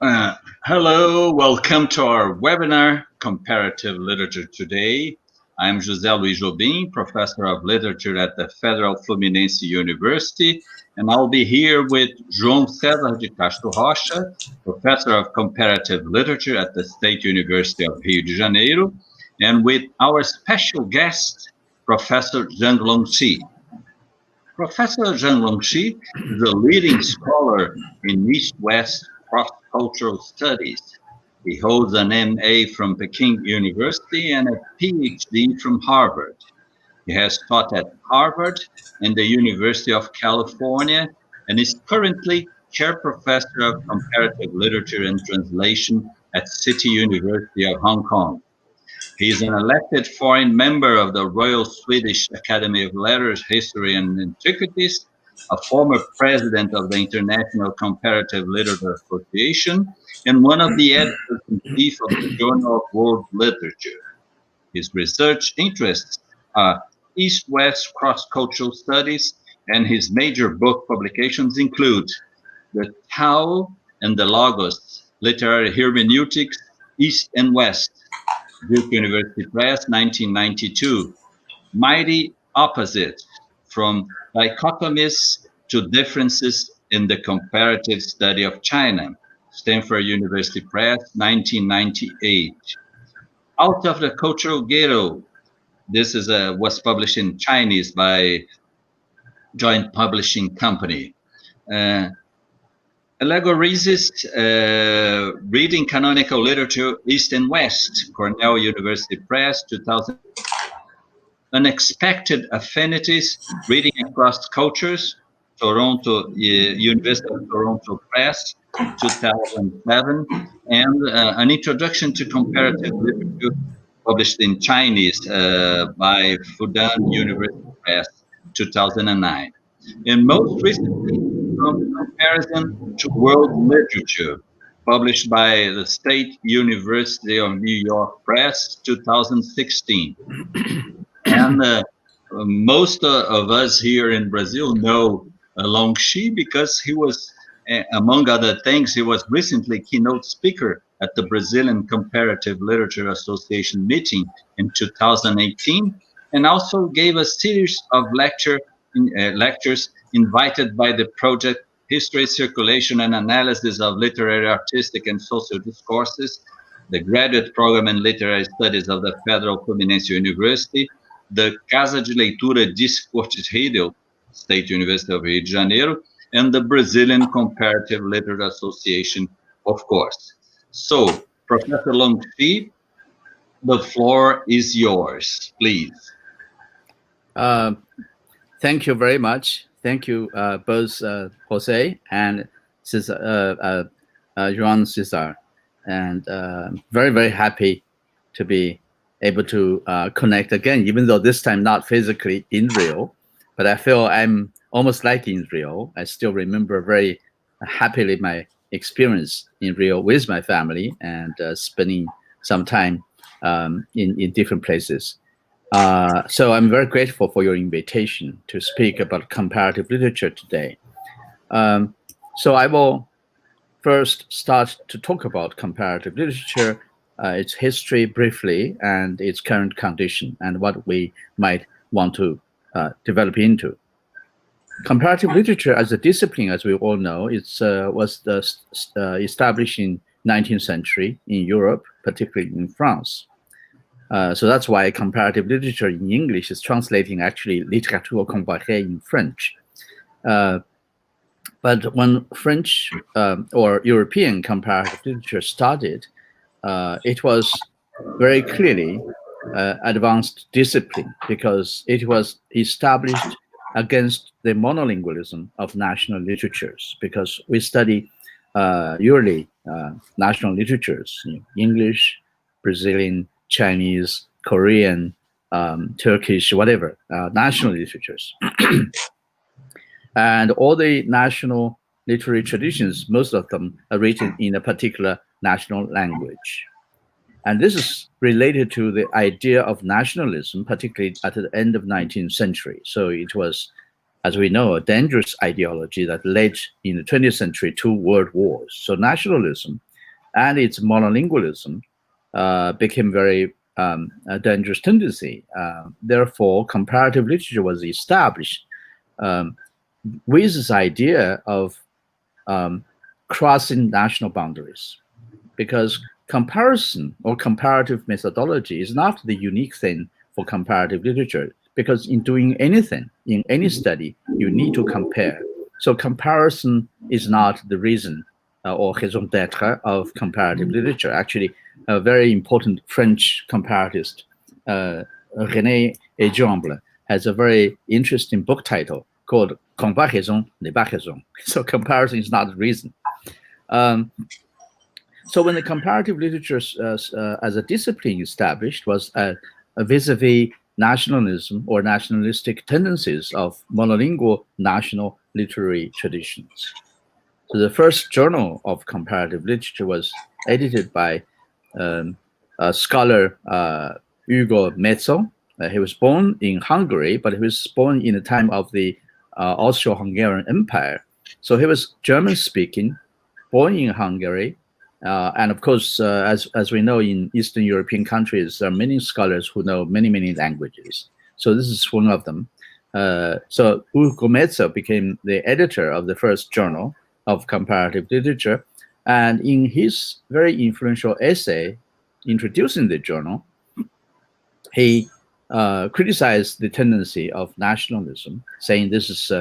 Hello, welcome to our webinar, Comparative Literature Today. I'm José Jobim, Professor of Literature at the Federal Fluminense University, and I'll be here with João Cezar de Castro Rocha, Professor of Comparative Literature at the State University of Rio de Janeiro, and with our special guest, Professor Zhang Longxi. Professor Zhang Longxi is a leading scholar in East-West cross-cultural studies. He holds an MA from Peking University and a PhD from Harvard. He has taught at Harvard and the University of California and is currently chair professor of comparative literature and translation at City University of Hong Kong. He is an elected foreign member of the Royal Swedish Academy of Letters, History and Antiquities, a former president of the International Comparative Literature Association, and one of the editors-in-chief of the Journal of World Literature. His research interests are East-West cross-cultural studies, and his major book publications include The Tao and the Logos, Literary Hermeneutics, East and West, Duke University Press, 1992, Mighty Opposites, From Dichotomies to Differences in the Comparative Study of China, Stanford University Press, 1998. Out of the Cultural Ghetto, this was published in Chinese by Joint Publishing Company. Allegorizes Reading Canonical Literature East and West, Cornell University Press, 2000. Unexpected Affinities, Reading Across Cultures, Toronto University of Toronto Press, 2007, and an Introduction to Comparative Literature, published in Chinese by Fudan University Press, 2009. And most recently, From Comparison to World Literature, published by the State University of New York Press, 2016. And most of us here in Brazil know Longxi because he was, among other things, he was recently keynote speaker at the Brazilian Comparative Literature Association meeting in 2018, and also gave a series of lectures invited by the project History, Circulation, and Analysis of Literary, Artistic, and Social Discourses, the Graduate Program in Literary Studies of the Federal Fluminense University, the Casa de Leitura Discourses, State University of Rio de Janeiro, and the Brazilian Comparative Literature Association, of course. So, Professor Longxi, the floor is yours, please. Thank you very much. Thank you, both Jose and João Cezar. And very, very happy to be able to connect again, even though this time not physically in Rio, but I feel I'm almost like in Rio. I still remember very happily my experience in Rio with my family and spending some time in different places. So I'm very grateful for your invitation to speak about comparative literature today. So I will first start to talk about comparative literature, its history briefly, and its current condition, and what we might want to develop into. Comparative literature as a discipline, as we all know, was established in 19th century in Europe, particularly in France. So that's why comparative literature in English is translating actually littérature comparée in French. But when French or European comparative literature started, it was very clearly advanced discipline because it was established against the monolingualism of national literatures, because we study yearly national literatures, English, Brazilian, Chinese, Korean, Turkish, whatever, national literatures. And all the national literary traditions, most of them are written in a particular national language. And this is related to the idea of nationalism, particularly at the end of 19th century. So it was, as we know, a dangerous ideology that led in the 20th century to world wars. So nationalism and its monolingualism became very a dangerous tendency. Therefore, comparative literature was established with this idea of crossing national boundaries, because comparison or comparative methodology is not the unique thing for comparative literature, because in doing anything, in any study, you need to compare. So comparison is not the reason or raison d'être of comparative literature. Actually, a very important French comparatist, René Ejamble, has a very interesting book title called Comparaison n'est pas raison. So comparison is not the reason. So when the comparative literature as a discipline established was vis-a-vis nationalism or nationalistic tendencies of monolingual national literary traditions. So the first journal of comparative literature was edited by a scholar, Ugo Mezzo. He was born in Hungary, but he was born in the time of the Austro-Hungarian Empire. So he was German-speaking, born in Hungary, and of course, as we know, in Eastern European countries, there are many scholars who know many languages. So this is one of them. So Ugo Mezzo became the editor of the first journal of comparative literature. And in his very influential essay introducing the journal, he criticized the tendency of nationalism, saying this is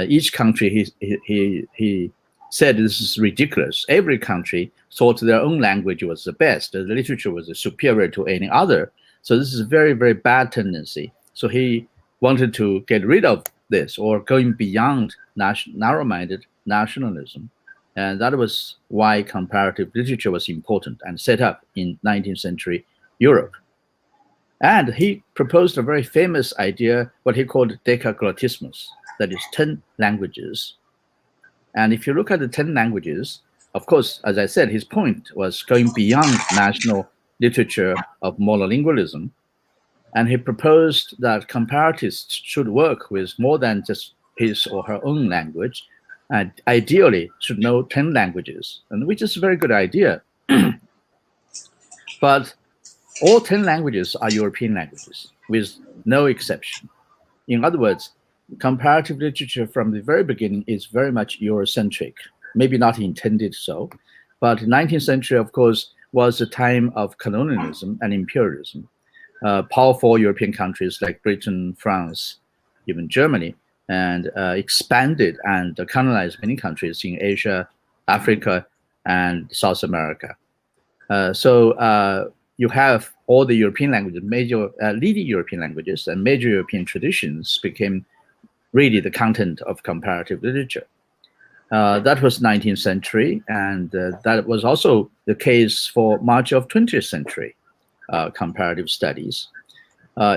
each country, he said this is ridiculous. Every country thought their own language was the best, the literature was superior to any other. So this is a very bad tendency. So he wanted to get rid of this, or going beyond narrow-minded nationalism. And that was why comparative literature was important and set up in 19th century Europe. And he proposed a very famous idea, what he called decaglottismus, that is 10 languages. And if you look at the 10 languages, of course, as I said, his point was going beyond national literature of monolingualism. And he proposed that comparatists should work with more than just his or her own language, and ideally should know 10 languages, and which is a very good idea. But all 10 languages are European languages, with no exception. In other words, comparative literature from the very beginning is very much Eurocentric, maybe not intended so, but 19th century, of course, was a time of colonialism and imperialism. Powerful European countries like Britain, France, even Germany, and expanded and colonized many countries in Asia, Africa, and South America. So you have all the European languages, major leading European languages and major European traditions became really the content of comparative literature. That was 19th century, and that was also the case for much of 20th century comparative studies.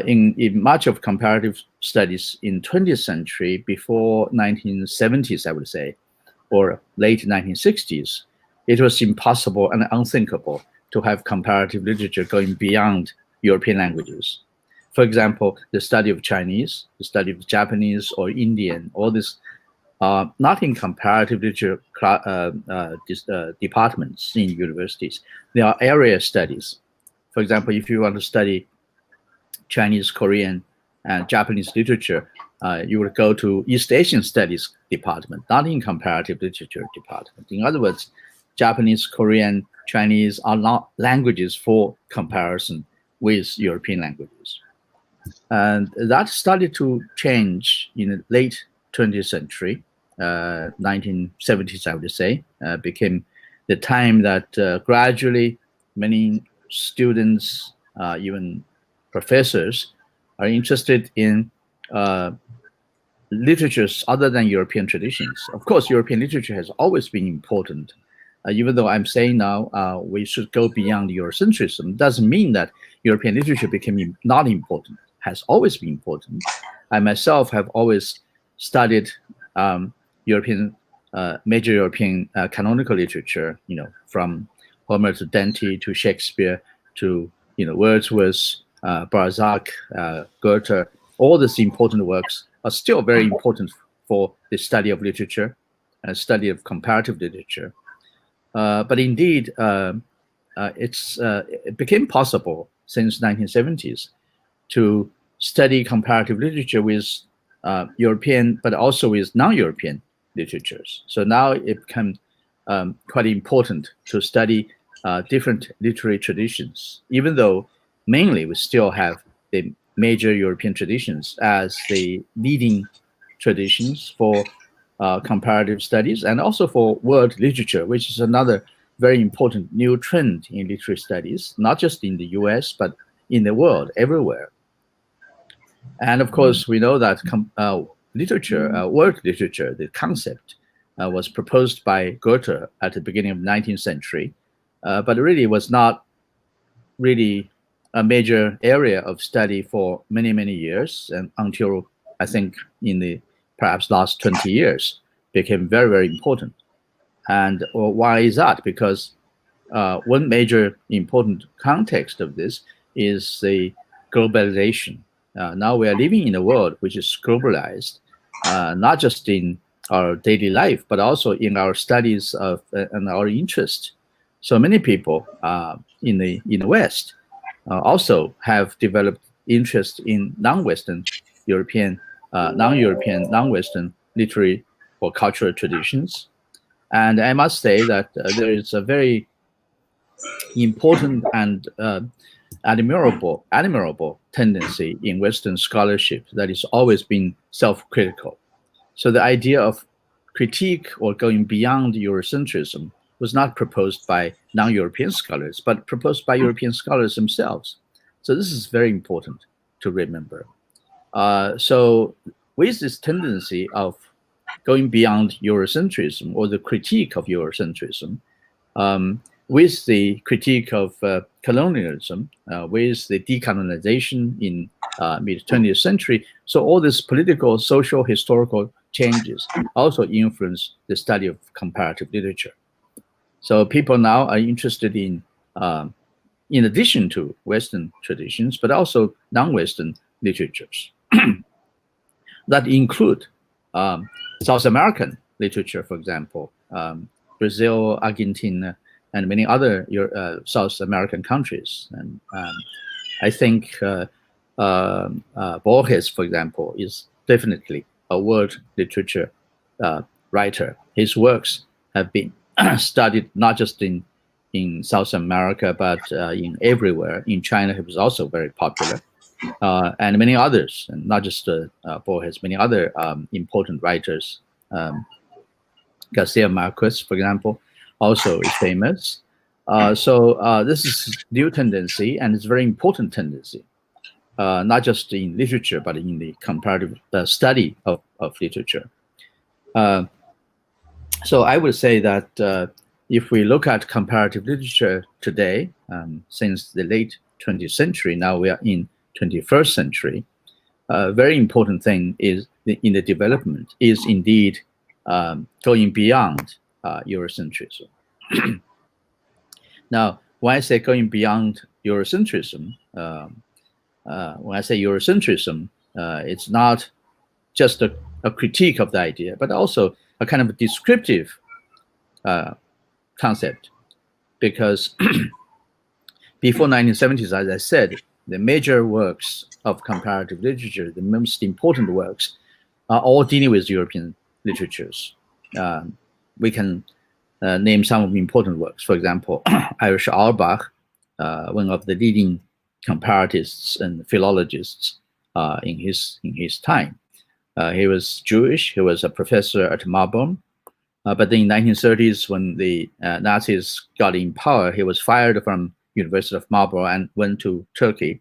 In much of comparative studies in 20th century, before 1970s, I would say, or late 1960s, it was impossible and unthinkable to have comparative literature going beyond European languages. For example, the study of Chinese, the study of Japanese or Indian, all this not in comparative literature departments in universities. They are area studies. For example, if you want to study Chinese, Korean, and Japanese literature, you would go to East Asian Studies department, not in comparative literature department. In other words, Japanese, Korean, Chinese are not languages for comparison with European languages. And that started to change in the late 20th century, 1970s, I would say, became the time that gradually many students, even professors, are interested in literatures other than European traditions. Of course, European literature has always been important. Even though I'm saying now we should go beyond Eurocentrism, doesn't mean that European literature became not important. Has always been important. I myself have always studied European, major European canonical literature, from Homer to Dante to Shakespeare to, Wordsworth, Balzac, Goethe. All these important works are still very important for the study of literature and study of comparative literature. But indeed, it became possible since 1970s to study comparative literature with European, but also with non-European literatures. So now it became quite important to study different literary traditions, even though mainly we still have the major European traditions as the leading traditions for comparative studies and also for world literature, which is another very important new trend in literary studies, not just in the US, but in the world, everywhere. And of course, we know that literature, world literature, the concept was proposed by Goethe at the beginning of the 19th century, but really was not really a major area of study for many, many years, and until I think in the perhaps last 20 years became very, very important. And why is that? Because one major important context of this is the globalization. Now we are living in a world which is globalized, not just in our daily life, but also in our studies of and our interest. So many people in the West also have developed interest in non-Western European, non-European, non-Western literary or cultural traditions. And I must say that there is a very important and admirable tendency in Western scholarship that is always been self-critical. So the idea of critique or going beyond Eurocentrism was not proposed by non-European scholars, but proposed by European scholars themselves. So this is very important to remember. So with this tendency of going beyond Eurocentrism or the critique of Eurocentrism, with the critique of colonialism, with the decolonization in mid-20th century, so all these political, social, historical changes also influence the study of comparative literature. So people now are interested in addition to Western traditions, but also non-Western literatures that include South American literature, for example, Brazil, Argentina, and many other South American countries. And I think Borges, for example, is definitely a world literature writer. His works have been studied not just in South America, but in everywhere. In China, he was also very popular. And many others, and not just Borges, many other important writers. Garcia Marquez, for example, also is famous. So this is new tendency, and it's a very important tendency, not just in literature, but in the comparative study of literature. So I would say that if we look at comparative literature today, since the late 20th century, now we are in 21st century, a very important thing is in the development is indeed going beyond Eurocentrism. Now, when I say going beyond Eurocentrism, when I say Eurocentrism, it's not just a critique of the idea, but also a kind of a descriptive concept, because before 1970s, as I said, the major works of comparative literature, the most important works, are all dealing with European literatures. We can name some of the important works. For example, Irish Auerbach, one of the leading comparatists and philologists in his time. He was Jewish. He was a professor at Marburg. But in the 1930s, when the Nazis got in power, he was fired from University of Marburg and went to Turkey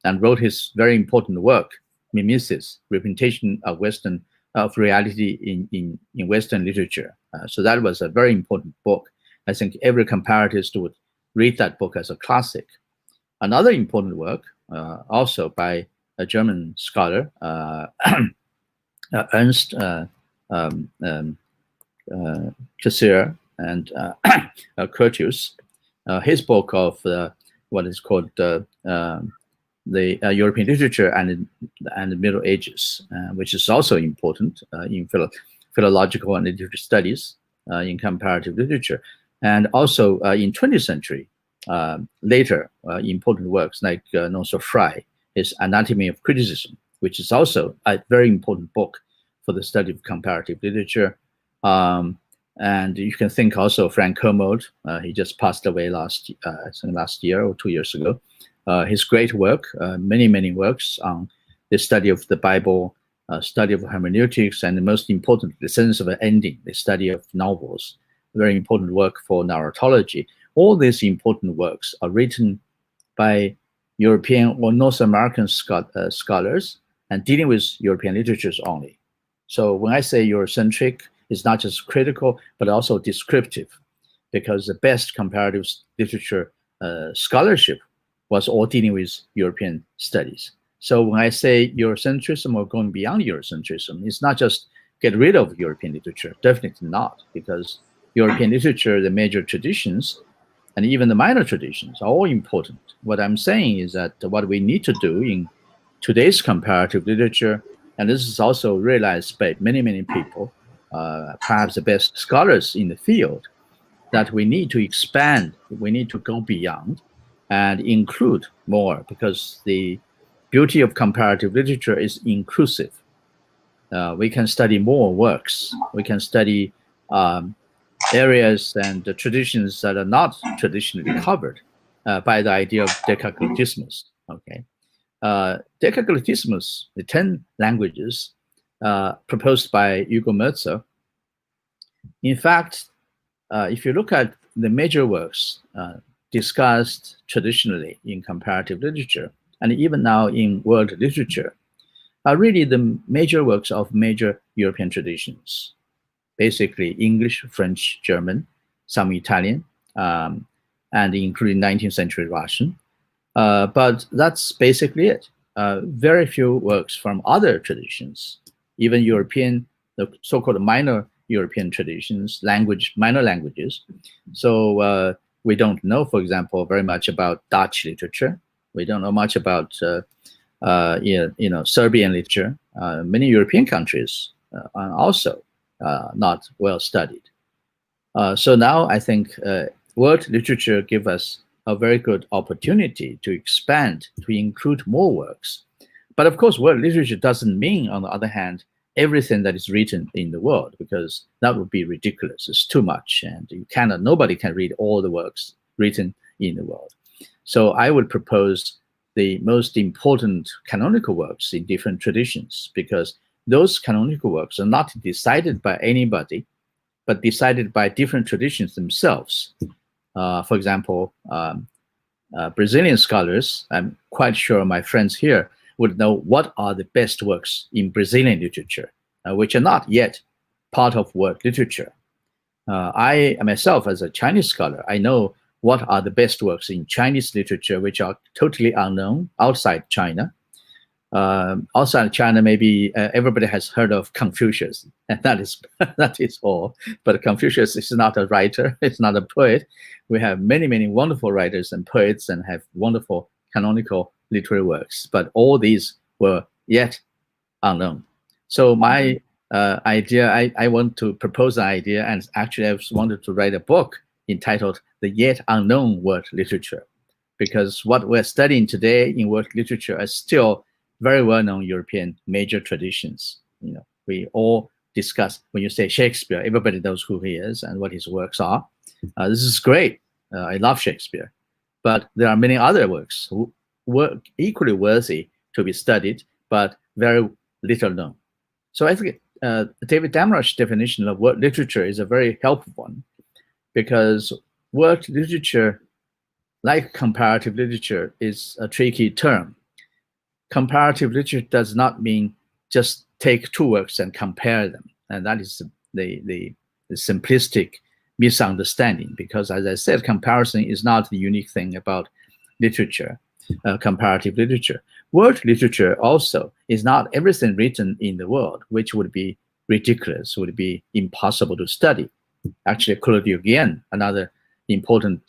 and wrote his very important work, Mimesis, Representation of Reality in Western Literature. So that was a very important book. I think every comparatist would read that book as a classic. Another important work, also by a German scholar, Ernst Cezar and Curtius, his book of what is called the European literature and the Middle Ages, which is also important in philological and literary studies in comparative literature. And also in 20th century, later important works like also Fry, his Anatomy of Criticism, which is also a very important book for the study of comparative literature. And you can think also Frank Kermode, he just passed away last year or 2 years ago. His great work, many works on the study of the Bible, study of hermeneutics, and the most important, the sense of an ending, the study of novels, very important work for narratology. All these important works are written by European or North American scholars and dealing with European literatures only. So when I say Eurocentric, it's not just critical, but also descriptive, because the best comparative literature scholarship was all dealing with European studies. So when I say Eurocentrism or going beyond Eurocentrism, it's not just get rid of European literature, definitely not, because European literature, the major traditions, and even the minor traditions are all important. What I'm saying is that what we need to do in today's comparative literature, and this is also realized by many people, perhaps the best scholars in the field, that we need to expand, we need to go beyond and include more, because the beauty of comparative literature is inclusive. We can study more works. We can study areas and the traditions that are not traditionally covered by the idea of decaglottismus. Okay, decaglottismus, the 10 languages proposed by Hugo Merzer. In fact, if you look at the major works discussed traditionally in comparative literature, and even now in world literature, are really the major works of major European traditions. Basically English, French, German, some Italian, and including 19th century Russian. But that's basically it. Very few works from other traditions, even European, the so-called minor European traditions, minor languages. So we don't know, for example, very much about Dutch literature. We don't know much about Serbian literature. Many European countries are also not well studied. So now I think world literature gives us a very good opportunity to expand, to include more works. But of course, world literature doesn't mean, on the other hand, everything that is written in the world, because that would be ridiculous. It's too much, and nobody can read all the works written in the world. So I would propose the most important canonical works in different traditions, because those canonical works are not decided by anybody, but decided by different traditions themselves. For example, Brazilian scholars, I'm quite sure my friends here would know what are the best works in Brazilian literature, which are not yet part of world literature. I myself, as a Chinese scholar, I know what are the best works in Chinese literature, which are totally unknown outside China. Outside China, maybe everybody has heard of Confucius, and that is all. But Confucius is not a writer; it's not a poet. We have many wonderful writers and poets, and have wonderful canonical literary works. But all these were yet unknown. So my idea, I want to propose an idea, and actually I wanted to write a book entitled "The Yet Unknown World Literature," because what we're studying today in world literature is still very well-known European major traditions. We all discuss, when you say Shakespeare, everybody knows who he is and what his works are. This is great. I love Shakespeare. But there are many other works who were equally worthy to be studied, but very little known. So I think David Damrosch's definition of world literature is a very helpful one, because world literature, like comparative literature, is a tricky term. Comparative literature does not mean just take two works and compare them. And that is the simplistic misunderstanding, because as I said, comparison is not the unique thing about literature, comparative literature. World literature also is not everything written in the world, which would be ridiculous, would be impossible to study. Actually, Claude Guillen, another important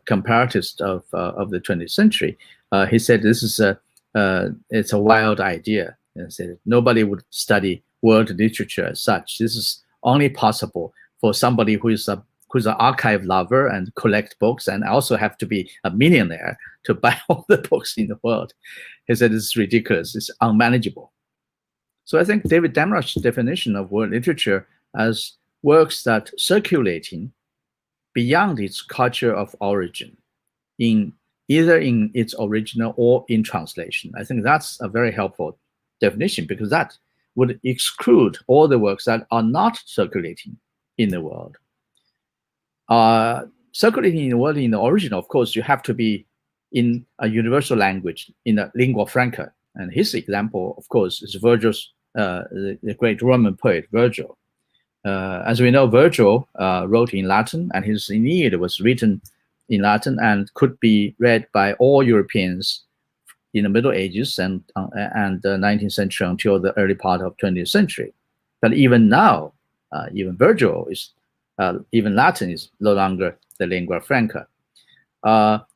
comparatist of the 20th century, he said this is it's a wild idea. And said nobody would study world literature as such. This is only possible for somebody who is who's an archive lover and collect books, and also have to be a millionaire to buy all the books in the world. He said it's ridiculous, it's unmanageable. So I think David Damrosch's definition of world literature as works that circulating beyond its culture of origin, in either in its original or in translation. I think that's a very helpful definition, because that would exclude all the works that are not circulating in the world. Circulating in the world in the original, of course, you have to be in a universal language, in a lingua franca. And his example, of course, is Virgil's, the great Roman poet Virgil. As we know, Virgil wrote in Latin, and his Aeneid was written in Latin and could be read by all Europeans in the Middle Ages and the 19th century until the early part of 20th century. But even now, even Virgil is, even Latin is no longer the lingua franca.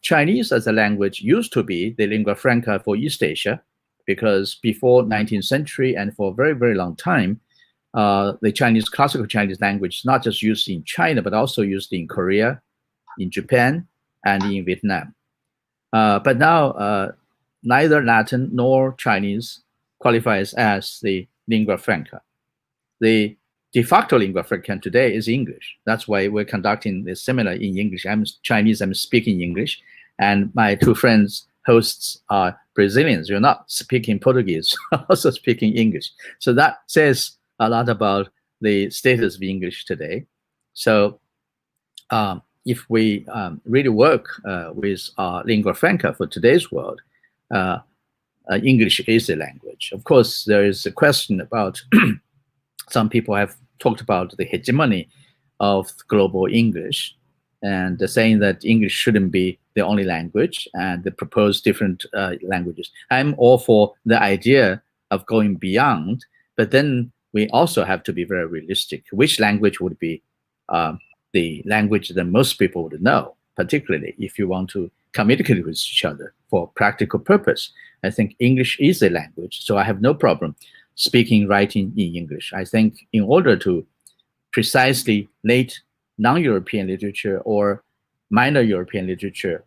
Chinese as a language used to be the lingua franca for East Asia, because before 19th century and for a very, very long time, the Chinese, classical Chinese language is not just used in China, but also used in Korea, in Japan, and in Vietnam. But now, neither Latin nor Chinese qualifies as the lingua franca. The de facto lingua franca today is English. That's why we're conducting this seminar in English. I'm Chinese, I'm speaking English, and my two friends, hosts, are Brazilians. You're not speaking Portuguese, also speaking English. So that says a lot about the status of English today. So if we really work with lingua franca for today's world, English is a language. Of course, there is a question about, some people have talked about the hegemony of global English, and they're saying that English shouldn't be the only language, and they propose different languages. I'm all for the idea of going beyond, but then we also have to be very realistic. Which language would be the language that most people would know, particularly if you want to communicate with each other for practical purpose? I think English is a language, so I have no problem speaking, writing in English. I think in order to precisely late non-European literature or minor European literature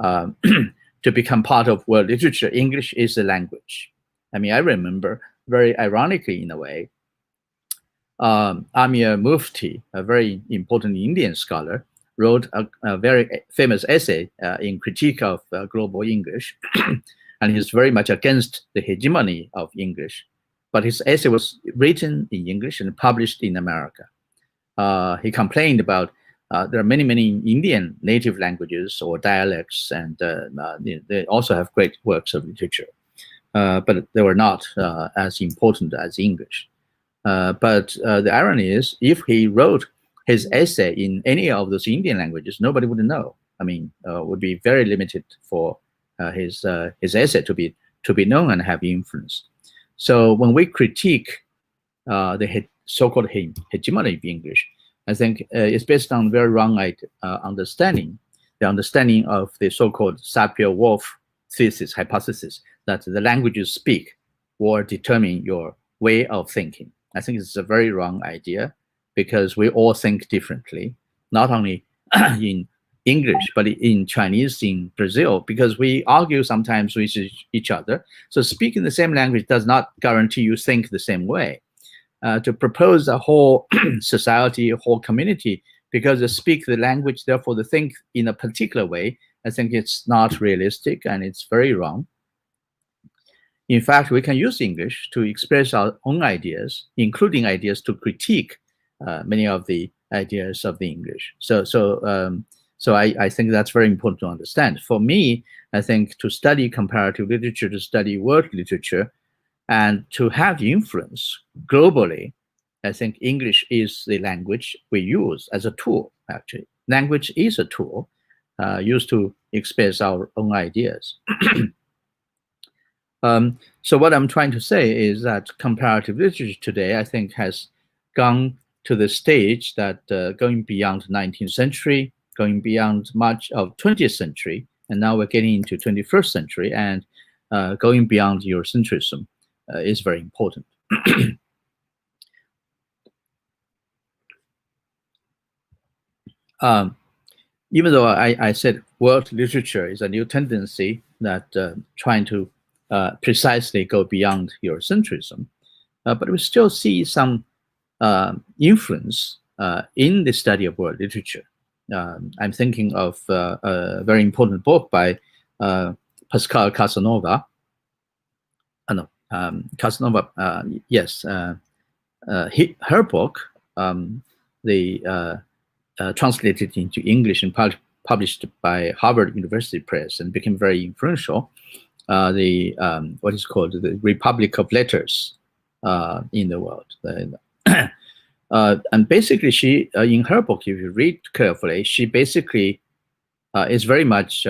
to become part of world literature, English is a language. I mean, I remember, very ironically in a way, Amir Mufti, a very important Indian scholar, wrote a very famous essay in critique of global English, and he's very much against the hegemony of English. But his essay was written in English and published in America. He complained about there are many, many Indian native languages or dialects, and they also have great works of literature, but they were not as important as English. But the irony is, if he wrote his essay in any of those Indian languages, nobody would know. I mean, would be very limited for his essay to be known and have influence. So when we critique the so-called hegemony of English, I think it's based on very wrong understanding, the understanding of the so-called Sapir-Whorf thesis, hypothesis, that the language you speak will determine your way of thinking. I think it's a very wrong idea, because we all think differently, not only in English, but in Chinese, in Brazil, because we argue sometimes with each other. So speaking the same language does not guarantee you think the same way. To propose a whole society, a whole community, because they speak the language, therefore they think in a particular way, I think it's not realistic and it's very wrong. In fact, we can use English to express our own ideas, including ideas to critique many of the ideas of the English. So I think that's very important to understand. For me, I think to study comparative literature, to study world literature, and to have influence globally, I think English is the language we use as a tool, actually. Language is a tool used to express our own ideas. So what I'm trying to say is that comparative literature today, I think, has gone to the stage that going beyond 19th century, going beyond much of 20th century, and now we're getting into 21st century, and going beyond Eurocentrism is very important. even though I said world literature is a new tendency that trying to precisely go beyond Eurocentrism, but we still see some influence in the study of world literature. I'm thinking of a very important book by Pascal Casanova. Casanova, yes. Her book, translated into English and published by Harvard University Press and became very influential. What is called the Republic of Letters in the world. And basically, she in her book, if you read carefully, she basically is very much,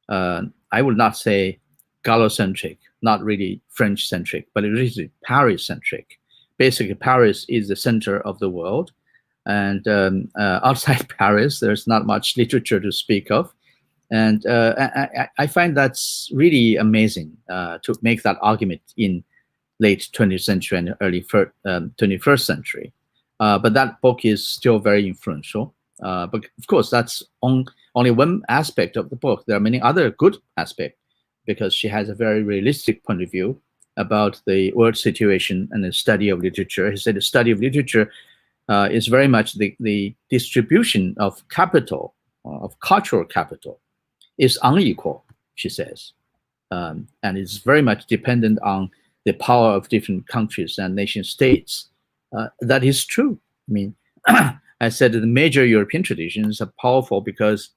I would not say Gallo-centric, not really French-centric, but it is Paris-centric. Basically, Paris is the center of the world. And outside Paris, there's not much literature to speak of. And I find that's really amazing to make that argument in late 20th century and early 21st century. But that book is still very influential. But of course, that's only one aspect of the book. There are many other good aspects because she has a very realistic point of view about the world situation and the study of literature. He said the study of literature is very much the distribution of capital, of cultural capital, is unequal, she says. And it's very much dependent on the power of different countries and nation states. That is true. I mean, I said that the major European traditions are powerful because,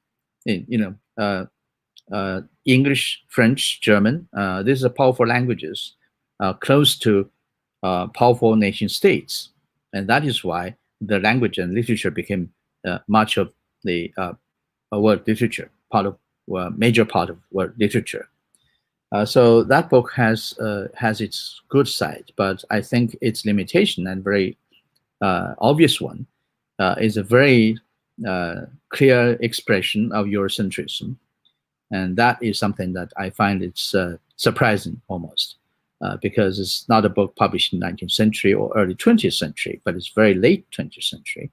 English, French, German, these are powerful languages close to powerful nation states. And that is why the language and literature became much of the world literature, major part of world literature. So that book has its good side, but I think its limitation, and very obvious one, is a very clear expression of Eurocentrism. And that is something that I find it's surprising almost, because it's not a book published in the 19th century or early 20th century, but it's very late 20th century.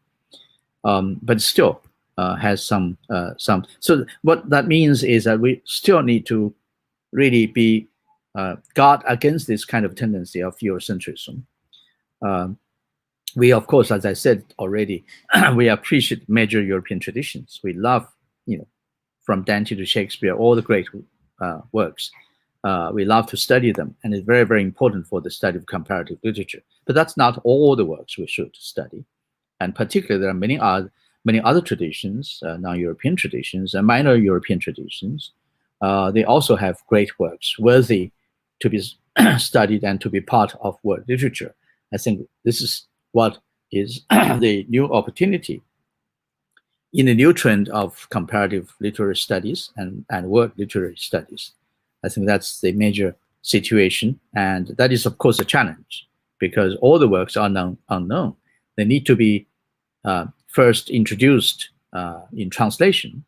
But it still has some. So what that means is that we still need to really be guard against this kind of tendency of Eurocentrism. We, of course, as I said already, we appreciate major European traditions. We love, from Dante to Shakespeare, all the great works. We love to study them, and it's very, very important for the study of comparative literature. But that's not all the works we should study. And particularly, there are many other traditions, non-European traditions, and minor European traditions. They also have great works worthy to be studied and to be part of world literature. I think this is what is the new opportunity in the new trend of comparative literary studies and world literary studies. I think that's the major situation. And that is, of course, a challenge because all the works are unknown. They need to be first introduced in translation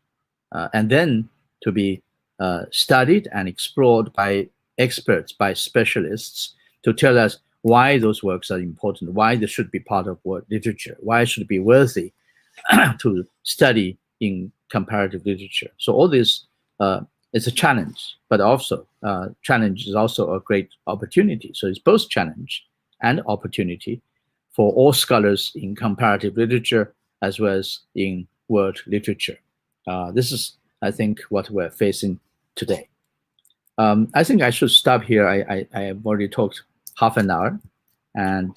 and then to be studied and explored by experts, by specialists, to tell us why those works are important, why they should be part of world literature, why it should be worthy to study in comparative literature. So all this is a challenge, but also challenge is also a great opportunity. So it's both challenge and opportunity for all scholars in comparative literature as well as in world literature. This is, I think, what we're facing today. I think I should stop here. I have already talked half an hour, and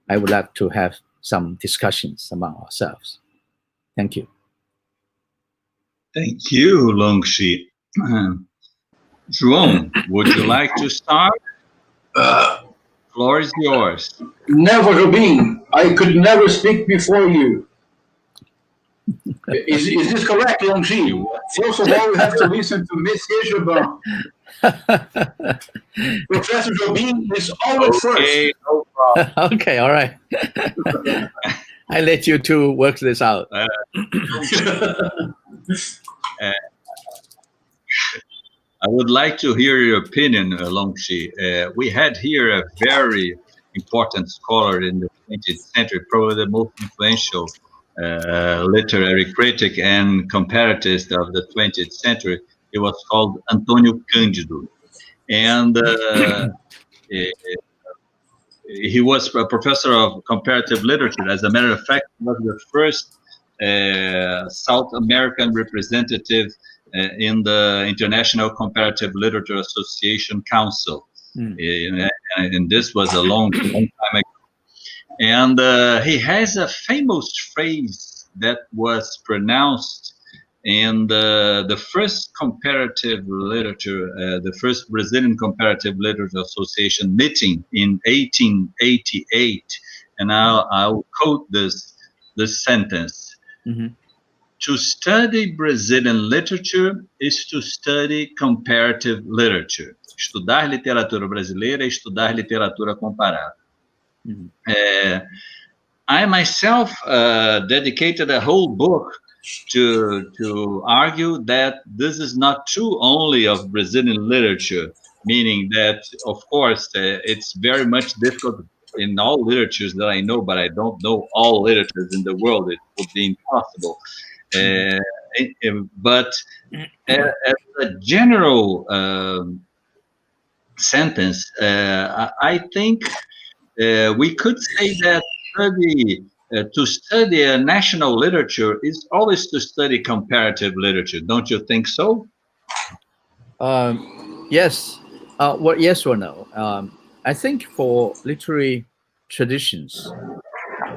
I would like to have some discussions among ourselves. Thank you. Thank you, Longxi. João, would you like to start? Floor is yours. Never, Jobim. I could never speak before you. Is this correct, Longxi? First of all, we have to listen to Monsieur Jobim. Professor Jobim is always first. No problem. Okay, all right. I let you two work this out. I would like to hear your opinion, Longxi. We had here a very important scholar in the 20th century, probably the most influential literary critic and comparatist of the 20th century. He was called Antônio Cândido. And he was a professor of comparative literature. As a matter of fact, he was the first South American representative in the International Comparative Literature Association Council. And this was a long time ago. And he has a famous phrase that was pronounced in the first comparative literature, the first Brazilian Comparative Literature Association meeting in 1888. And I'll quote this sentence. Mm-hmm. To study Brazilian literature is to study comparative literature. Estudar literatura brasileira é estudar literatura comparada. Mm-hmm. I myself dedicated a whole book to argue that this is not true only of Brazilian literature, meaning that, of course, it's very much difficult in all literatures that I know, but I don't know all literatures in the world. It would be impossible. But as a general sentence, I think we could say that to study a national literature is always to study comparative literature. Don't you think so? Yes. Well, yes or no? I think for literary traditions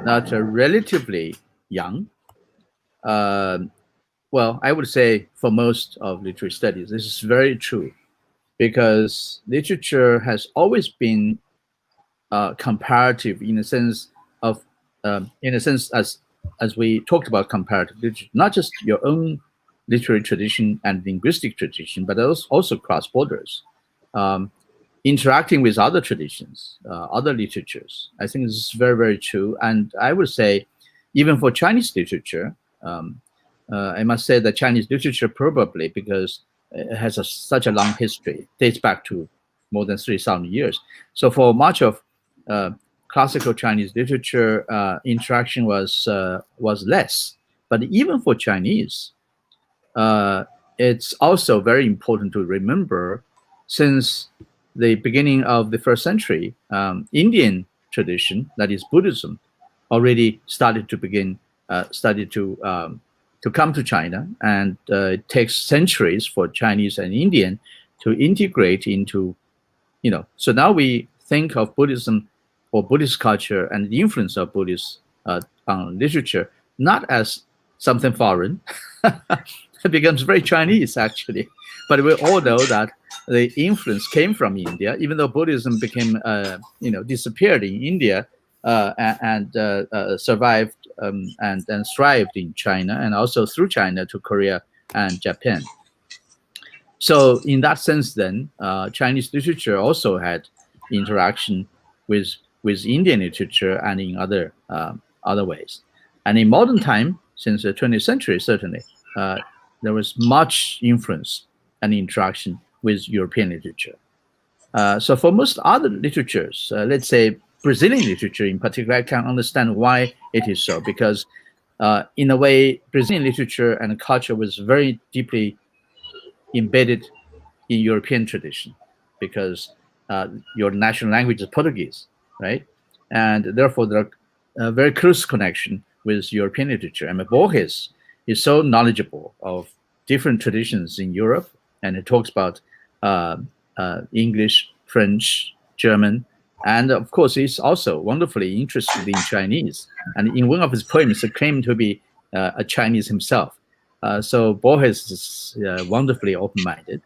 that are relatively young, well, I would say for most of literary studies, this is very true, because literature has always been comparative in a sense of, as we talked about comparative literature, not just your own literary tradition and linguistic tradition, but also cross borders, interacting with other traditions, other literatures. I think this is very, very true. And I would say, even for Chinese literature, I must say that Chinese literature probably, because it has such a long history, dates back to more than 3,000 years. So for much of classical Chinese literature, interaction was less. But even for Chinese, it's also very important to remember, since the beginning of the first century, Indian tradition, that is Buddhism, already started to come to China, and it takes centuries for Chinese and Indian to integrate into, so now we think of Buddhism or Buddhist culture and the influence of Buddhist on literature not as something foreign. It becomes very Chinese, actually. But we all know that the influence came from India, even though Buddhism became, disappeared in India and survived and thrived in China, and also through China to Korea and Japan. So in that sense, then, Chinese literature also had interaction with Indian literature and in other ways. And in modern time, since the 20th century, certainly, there was much influence and interaction with European literature. So for most other literatures, let's say Brazilian literature in particular, I can understand why it is so, because in a way, Brazilian literature and culture was very deeply embedded in European tradition, because your national language is Portuguese, right? And therefore, there are a very close connection with European literature. I mean, Borges is so knowledgeable of different traditions in Europe, and he talks about English, French, German, and of course, he's also wonderfully interested in Chinese. And in one of his poems, he claimed to be a Chinese himself. So Borges is wonderfully open-minded.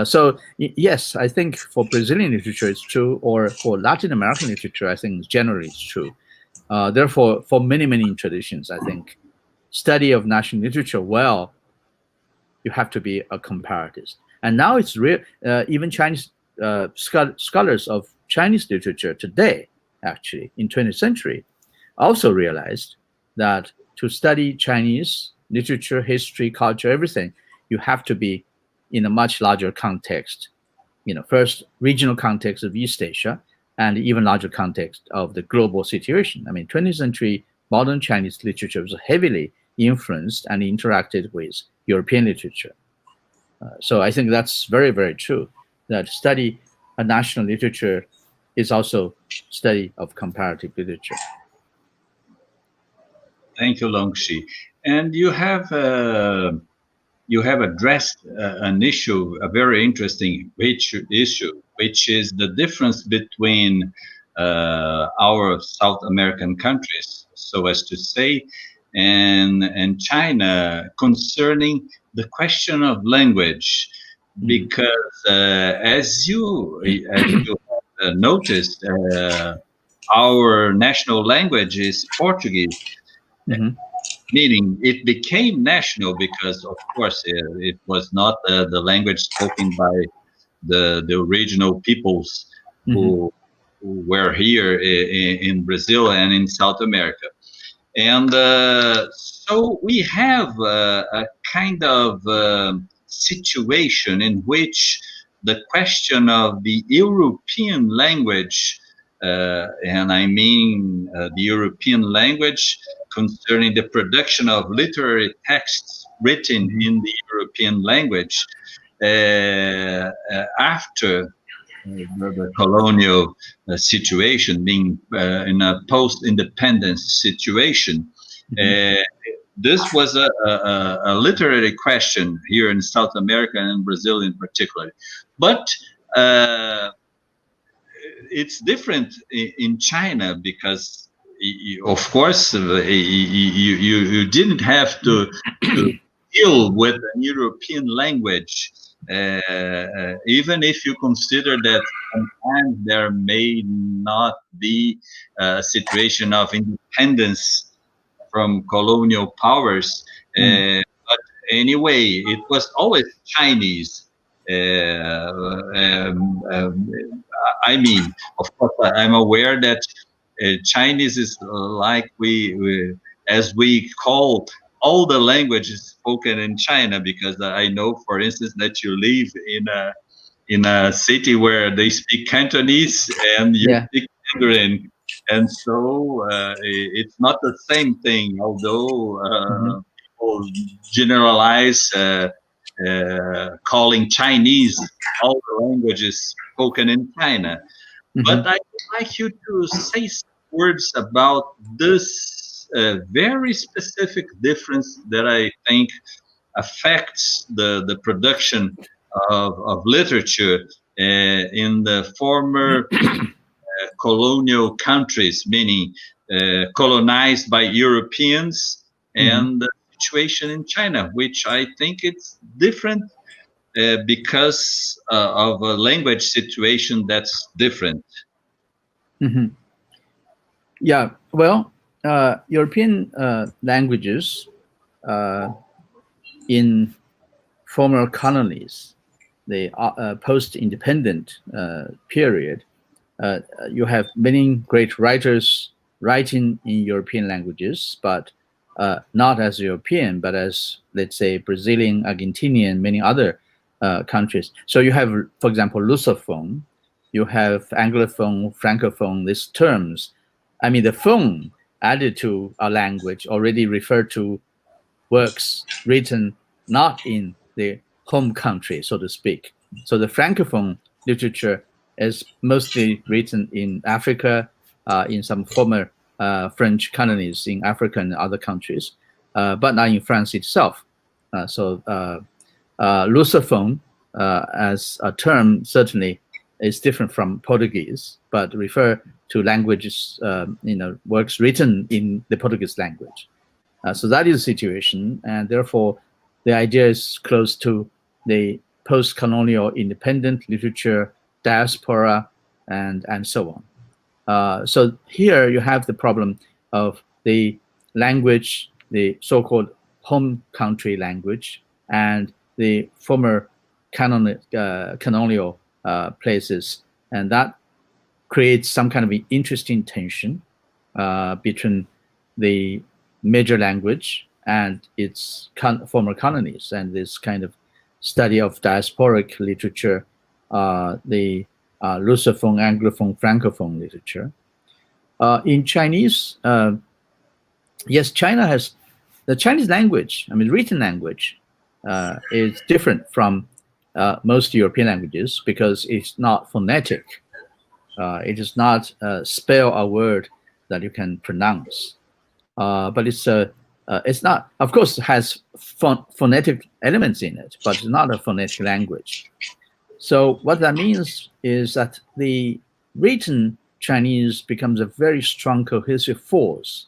So yes, I think for Brazilian literature it's true, or for Latin American literature, I think generally it's true. Therefore, for many, many traditions, I think study of national literature, well, you have to be a comparatist. And now it's real. Even Chinese scholars of Chinese literature today, actually, in 20th century, also realized that to study Chinese literature, history, culture, everything, you have to be in a much larger context. First, regional context of East Asia, and even larger context of the global situation. I mean, 20th century modern Chinese literature was heavily influenced and interacted with European literature. So I think that's very, very true, that study a national literature is also study of comparative literature. Thank you, Longxi. And you have addressed an issue, a very interesting issue, which is the difference between our South American countries, so as to say, and China concerning the question of language, because as you have noticed, our national language is Portuguese. Meaning it became national because, of course, it was not the language spoken by the original peoples who were here in Brazil and in South America. And so we have a kind of situation in which the question of the European language, and I mean the European language concerning the production of literary texts written in the European language after the colonial situation, being in a post-independence situation. This was a literary question here in South America and in Brazil in particular. But it's different in China because, of course, you didn't have to deal with an European language, even if you consider that sometimes there may not be a situation of independence from colonial powers. But anyway, it was always Chinese. I mean, of course, I'm aware that Chinese is like as we call all the languages spoken in China, because I know, for instance, that you live in a city where they speak Cantonese and you speak Mandarin, and so it's not the same thing. Although people generalize calling Chinese all the languages spoken in China. But I would like you to say some words about this very specific difference that I think affects the production of literature in the former colonial countries, meaning colonized by Europeans, and the situation in China, which I think it's different because of a language situation that's different. Yeah, well, European languages in former colonies, the post-independent period, you have many great writers writing in European languages, but not as European, but as, let's say, Brazilian, Argentinian, many other countries. So you have, for example, Lusophone, you have Anglophone, Francophone, these terms. I mean, the phone added to a language already referred to works written not in the home country, so to speak. So the Francophone literature is mostly written in Africa, in some former French colonies in Africa and other countries, but not in France itself. So Lusophone, as a term, certainly is different from Portuguese, but refer to languages, works written in the Portuguese language. So that is the situation, and therefore the idea is close to the post-colonial independent literature, diaspora, and so on. So here you have the problem of the language, the so-called home country language, and the former colonial places, and that creates some kind of interesting tension between the major language and its former colonies, and this kind of study of diasporic literature, the Lusophone, Anglophone, Francophone literature. In Chinese, yes, China has the Chinese language. I mean, written language is different from most European languages because it's not phonetic. It does not spell a word that you can pronounce. But it's not. Of course, it has phonetic elements in it, but it's not a phonetic language. So what that means is that the written Chinese becomes a very strong cohesive force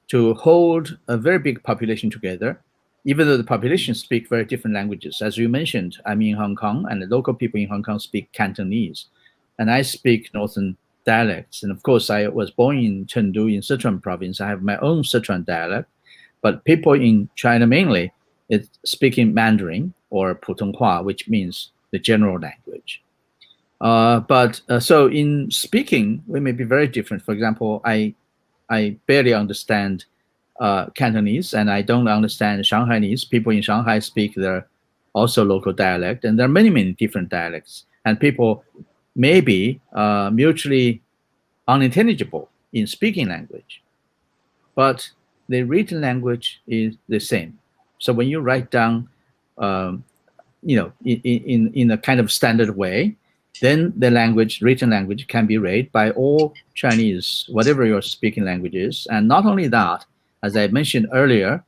to hold a very big population together, even though the population speak very different languages. As you mentioned, I'm in Hong Kong, and the local people in Hong Kong speak Cantonese, and I speak Northern dialects. And of course, I was born in Chengdu in Sichuan province. I have my own Sichuan dialect, but people in China mainly is speaking Mandarin or Putonghua, which means the general language. So in speaking, we may be very different. For example, I barely understand Cantonese, and I don't understand Shanghainese. People in Shanghai speak their also local dialect, and there are many, many different dialects. And people may be mutually unintelligible in speaking language, but the written language is the same. So when you write down, in a kind of standard way, then the language, written language, can be read by all Chinese, whatever your speaking language is. And not only that, as I mentioned earlier,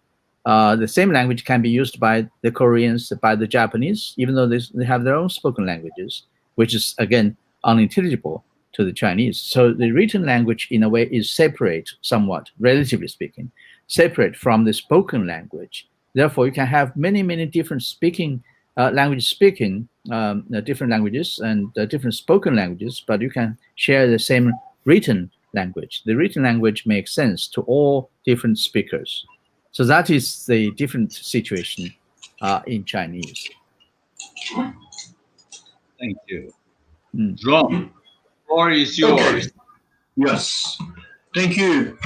the same language can be used by the Koreans, by the Japanese, even though they have their own spoken languages, which is, again, unintelligible to the Chinese. So the written language, in a way, is separate somewhat, relatively speaking, separate from the spoken language. Therefore, you can have many, many different speaking different languages and different spoken languages, but you can share the same written language. The written language makes sense to all different speakers. So that is the different situation in Chinese. Thank you. João, the floor is yours. Okay. Yes, thank you.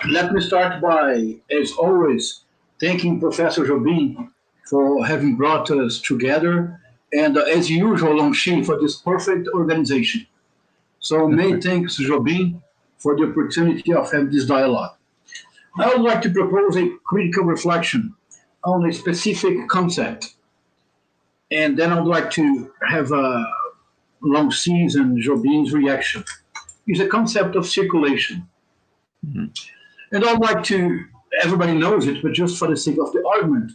Let me start by, as always, thanking Professor Jobim for having brought us together, and as usual, Longxi, for this perfect organization. So many thanks, Jobim, for the opportunity of having this dialogue. I would like to propose a critical reflection on a specific concept, and then I would like to have Longxi's and Jobim's reaction. It's a concept of circulation. Mm-hmm. And I'd like to, everybody knows it, but just for the sake of the argument,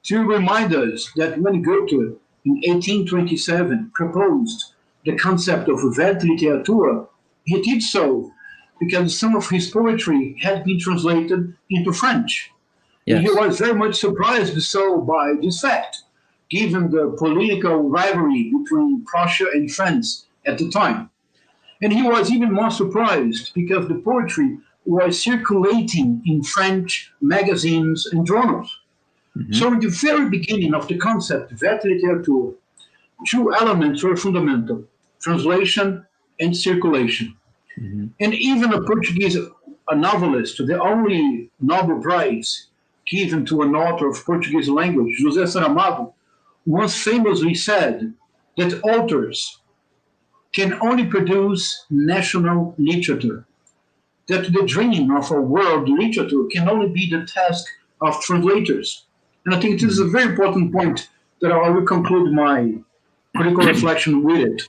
to remind us that when Goethe in 1827 proposed the concept of Weltliteratur, he did so because some of his poetry had been translated into French. Yes. He was very much surprised so by this fact, given the political rivalry between Prussia and France at the time. And he was even more surprised because the poetry was circulating in French magazines and journals. Mm-hmm. So in the very beginning of the concept of Weltliteratur, two elements were fundamental: translation and circulation. Mm-hmm. And even a Portuguese novelist, the only Nobel Prize given to an author of Portuguese language, José Saramago, once famously said that authors can only produce national literature, that the dream of a world literature can only be the task of translators. And I think this is a very important point that I will conclude my critical reflection with it.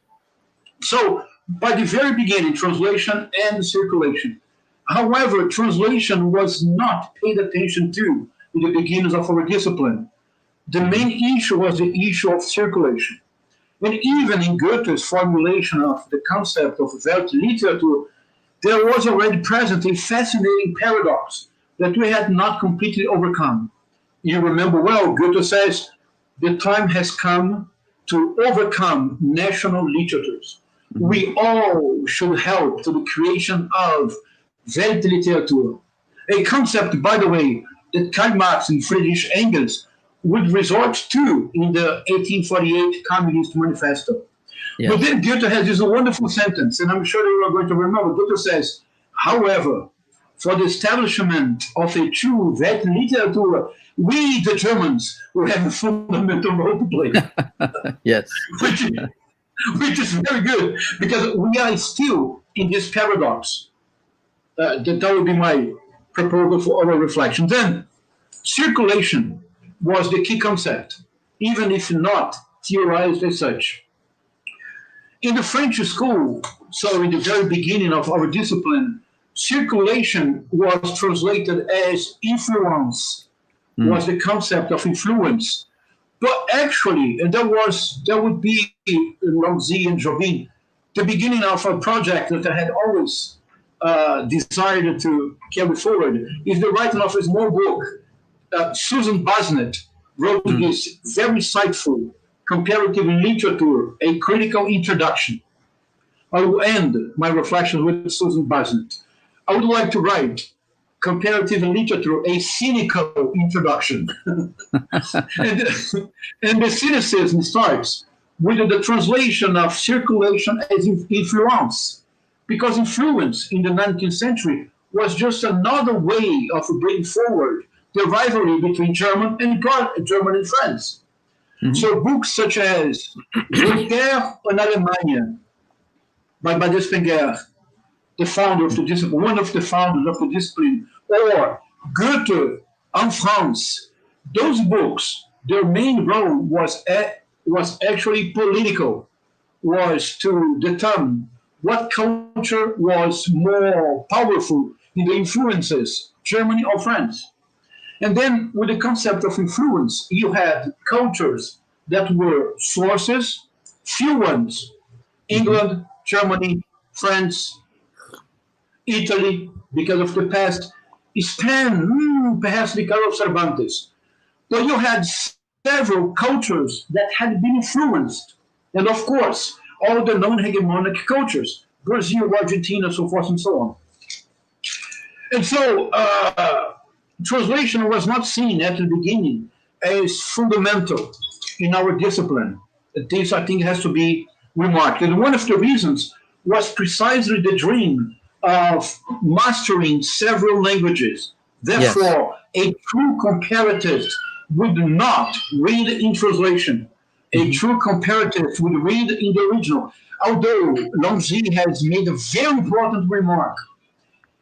So, by the very beginning, translation and circulation. However, translation was not paid attention to in the beginnings of our discipline. The main issue was the issue of circulation. And even in Goethe's formulation of the concept of Weltliteratur, there was already present a fascinating paradox that we had not completely overcome. You remember well, Goethe says, the time has come to overcome national literatures. We all should help to the creation of Weltliteratur, a concept, by the way, that Karl Marx and Friedrich Engels would resort to in the 1848 Communist Manifesto. Yes. But then Goethe has this wonderful sentence, and I'm sure you are going to remember. Goethe says, however, for the establishment of a true Weltliteratur, we, the Germans, will have a fundamental role to play. Yes. Which is very good, because we are still in this paradox. That would be my proposal for our reflection. Then, circulation was the key concept, even if not theorized as such. In the French school, so in the very beginning of our discipline, circulation was translated as influence, was the concept of influence. But actually, and that would be Longxi and Jobim, the beginning of a project that I had always desired to carry forward, is the writing of a small book. Susan Basnet wrote this very insightful Comparative Literature, a Critical Introduction. I will end my reflections with Susan Basnet. I would like to write Comparative Literature, a cynical introduction. and the cynicism starts with the translation of circulation as influence, because influence in the 19th century was just another way of bringing forward the rivalry between Germany and France. So books such as Voltaire en Allemagne by Badespenger, the founder of the discipline, one of the founders of the discipline, or Goethe en France, those books, their main role was actually political, was to determine what culture was more powerful in the influences, Germany or France. And then with the concept of influence, you had cultures that were sources, few ones, England, Germany, France, Italy, because of the past, Spain, perhaps because of Cervantes. But you had several cultures that had been influenced. And of course, all the non-hegemonic cultures, Brazil, Argentina, so forth and so on. And so, translation was not seen at the beginning as fundamental in our discipline. This, I think, has to be remarked. And one of the reasons was precisely the dream of mastering several languages. Therefore, a true comparative would not read in translation. A true comparative would read in the original. Although Longxi has made a very important remark,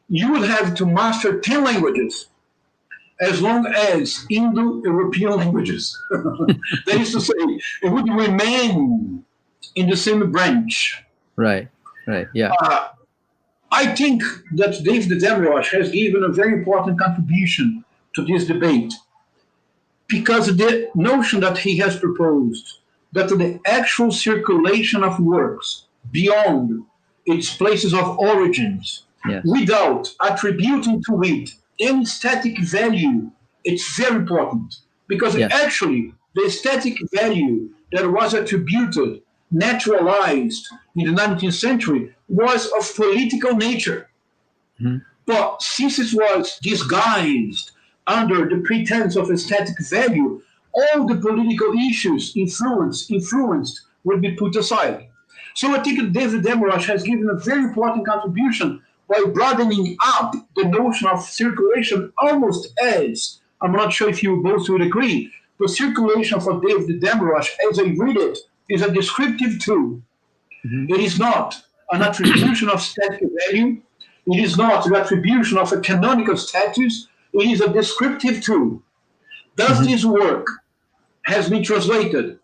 you would have to master 10 languages as long as Indo-European languages. That is to say, it would remain in the same branch. Right, yeah. I think that David Demrosh has given a very important contribution to this debate, because the notion that he has proposed, that the actual circulation of works beyond its places of origins, without attributing to it any aesthetic value, it's very important. Because actually, the aesthetic value that was attributed, naturalized in the 19th century, was of political nature. But since it was disguised under the pretense of aesthetic value, all the political issues influenced would be put aside. So I think that David Demrosh has given a very important contribution by broadening up the notion of circulation almost as, I'm not sure if you both would agree, the circulation for David Demrosh, as I read it, is a descriptive tool. It is not an attribution of aesthetic value. It is not an attribution of a canonical status. It is a descriptive tool. Does this work has been translated?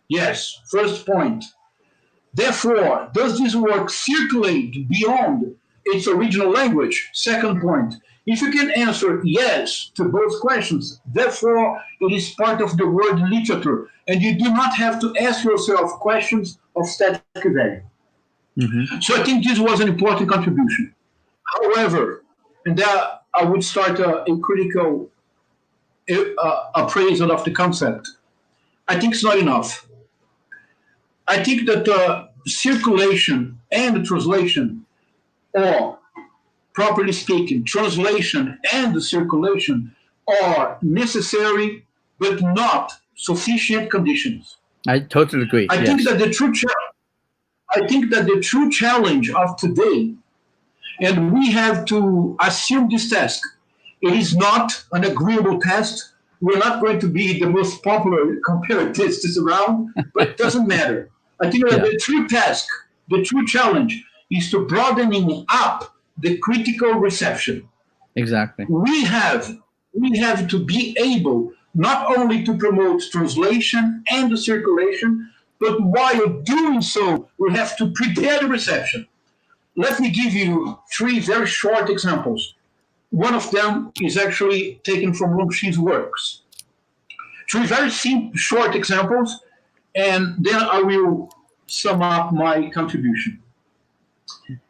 Yes, first point. Therefore, does this work circulate beyond its original language? Second point. If you can answer yes to both questions, therefore it is part of the word literature, and you do not have to ask yourself questions of static value. So I think this was an important contribution. However, and there I would start a critical appraisal of the concept. I think it's not enough. I think that circulation and translation, or properly speaking, translation and circulation, are necessary but not sufficient conditions. I totally agree. I think that the true challenge of today, and we have to assume this task, it is not an agreeable task. We're not going to be the most popular comparatists around, but it doesn't matter. I think that the true task, the true challenge, is to broadening up the critical reception. Exactly. We have to be able not only to promote translation and the circulation, but while doing so, we have to prepare the reception. Let me give you 3 very short examples. One of them is actually taken from Longxi's works. 3 very short examples, and then I will sum up my contribution.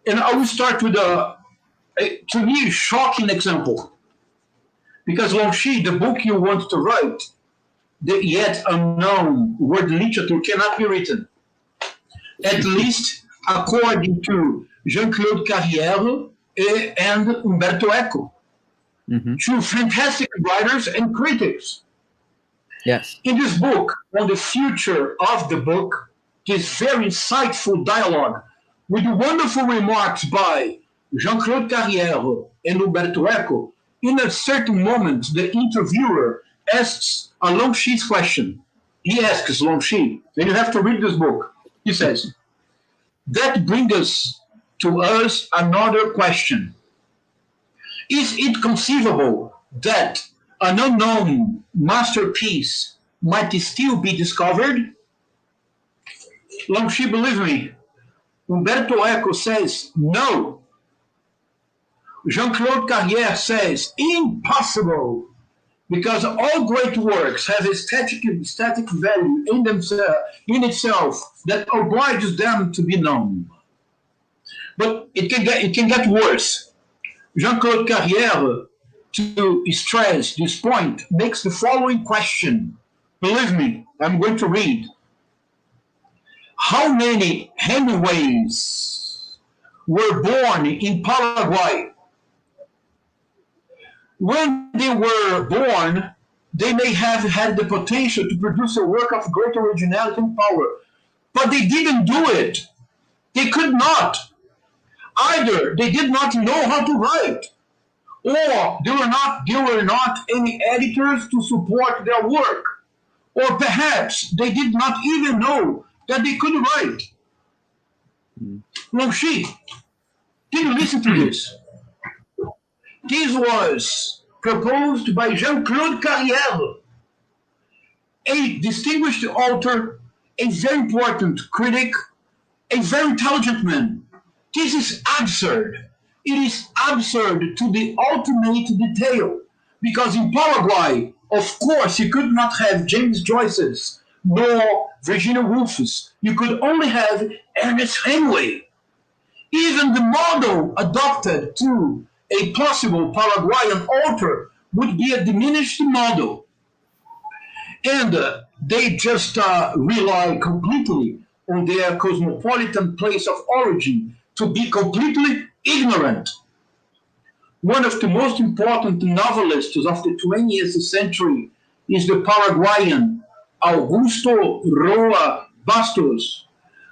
And I will start with to me, shocking example. Because Longxi, the book you want to write, the yet unknown word literature cannot be written. At least according to Jean-Claude Carrière and Umberto Eco. Mm-hmm. 2 fantastic writers and critics. Yes. In this book, on the future of the book, this very insightful dialogue with wonderful remarks by Jean-Claude Carrière and Umberto Eco, in a certain moment, the interviewer asks a Longxi's question. He asks Longxi, and you have to read this book. He says, that brings us to us another question. Is it conceivable that an unknown masterpiece might still be discovered? Longxi, believe me, Umberto Eco says no. Jean-Claude Carrière says impossible, because all great works have a static value in itself that obliges them to be known. But it can get worse. Jean-Claude Carrière, to stress this point, makes the following question. Believe me, I'm going to read. How many Hemingways were born in Paraguay? When they were born, they may have had the potential to produce a work of great originality and power, but they didn't do it. They could not. Either they did not know how to write, or there were not any editors to support their work, or perhaps they did not even know that they could write. Longxi, can you listen to this? This was proposed by Jean-Claude Carrière, a distinguished author, a very important critic, a very intelligent man. This is absurd. It is absurd to the ultimate detail, because in Paraguay, of course, you could not have James Joyce's nor Virginia Woolf's. You could only have Ernest Hemingway. Even the model adopted to a possible Paraguayan author would be a diminished model. And they just rely completely on their cosmopolitan place of origin to be completely ignorant. One of the most important novelists of the 20th century is the Paraguayan Augusto Roa Bastos,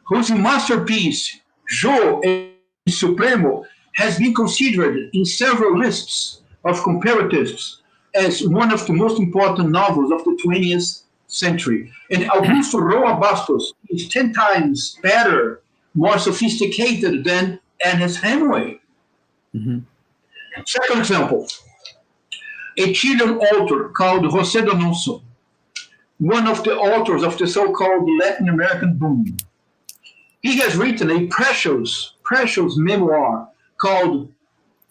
whose masterpiece, Jo el Supremo, has been considered in several lists of comparatives as one of the most important novels of the 20th century. And Augusto Roa Bastos is 10 times better, more sophisticated than Ernest Hemingway. Mm-hmm. Second example, a Chilean author called José Donoso, one of the authors of the so-called Latin American boom. He has written a precious memoir called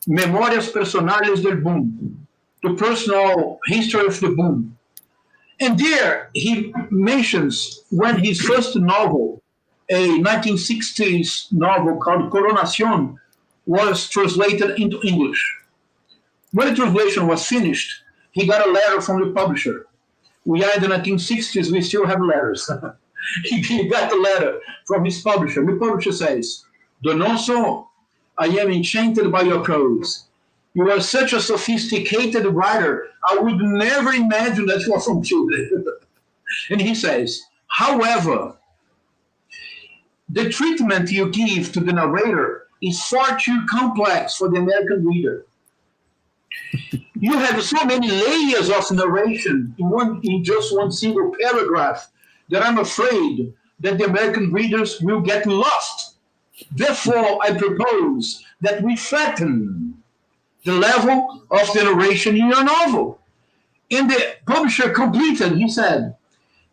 Memórias Personales del Boom, the personal history of the boom. And there he mentions when his first novel, a 1960s novel called Coronación, was translated into English. When the translation was finished, he got a letter from the publisher. We are in the 1960s, we still have letters. He got a letter from his publisher. The publisher says, Donoso, I am enchanted by your prose. You are such a sophisticated writer. I would never imagine that you are from Chile. And he says, however, the treatment you give to the narrator is far too complex for the American reader. You have so many layers of narration in just one single paragraph that I'm afraid that the American readers will get lost. Therefore, I propose that we flatten the level of the narration in your novel. And the publisher completed, he said,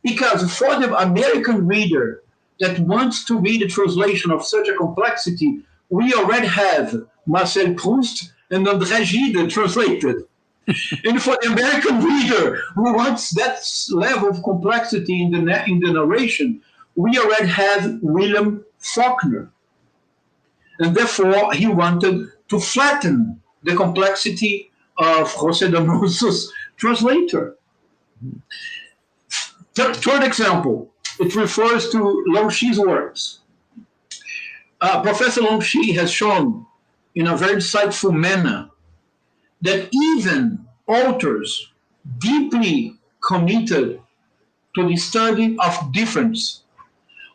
because for the American reader that wants to read a translation of such a complexity, we already have Marcel Proust and André Gide translated. And for the American reader who wants that level of complexity in the narration, we already have William Faulkner. And therefore, he wanted to flatten the complexity of José Donoso's translator. Third example, it refers to Longxi's works. Professor Longxi has shown in a very insightful manner that even authors deeply committed to the study of difference,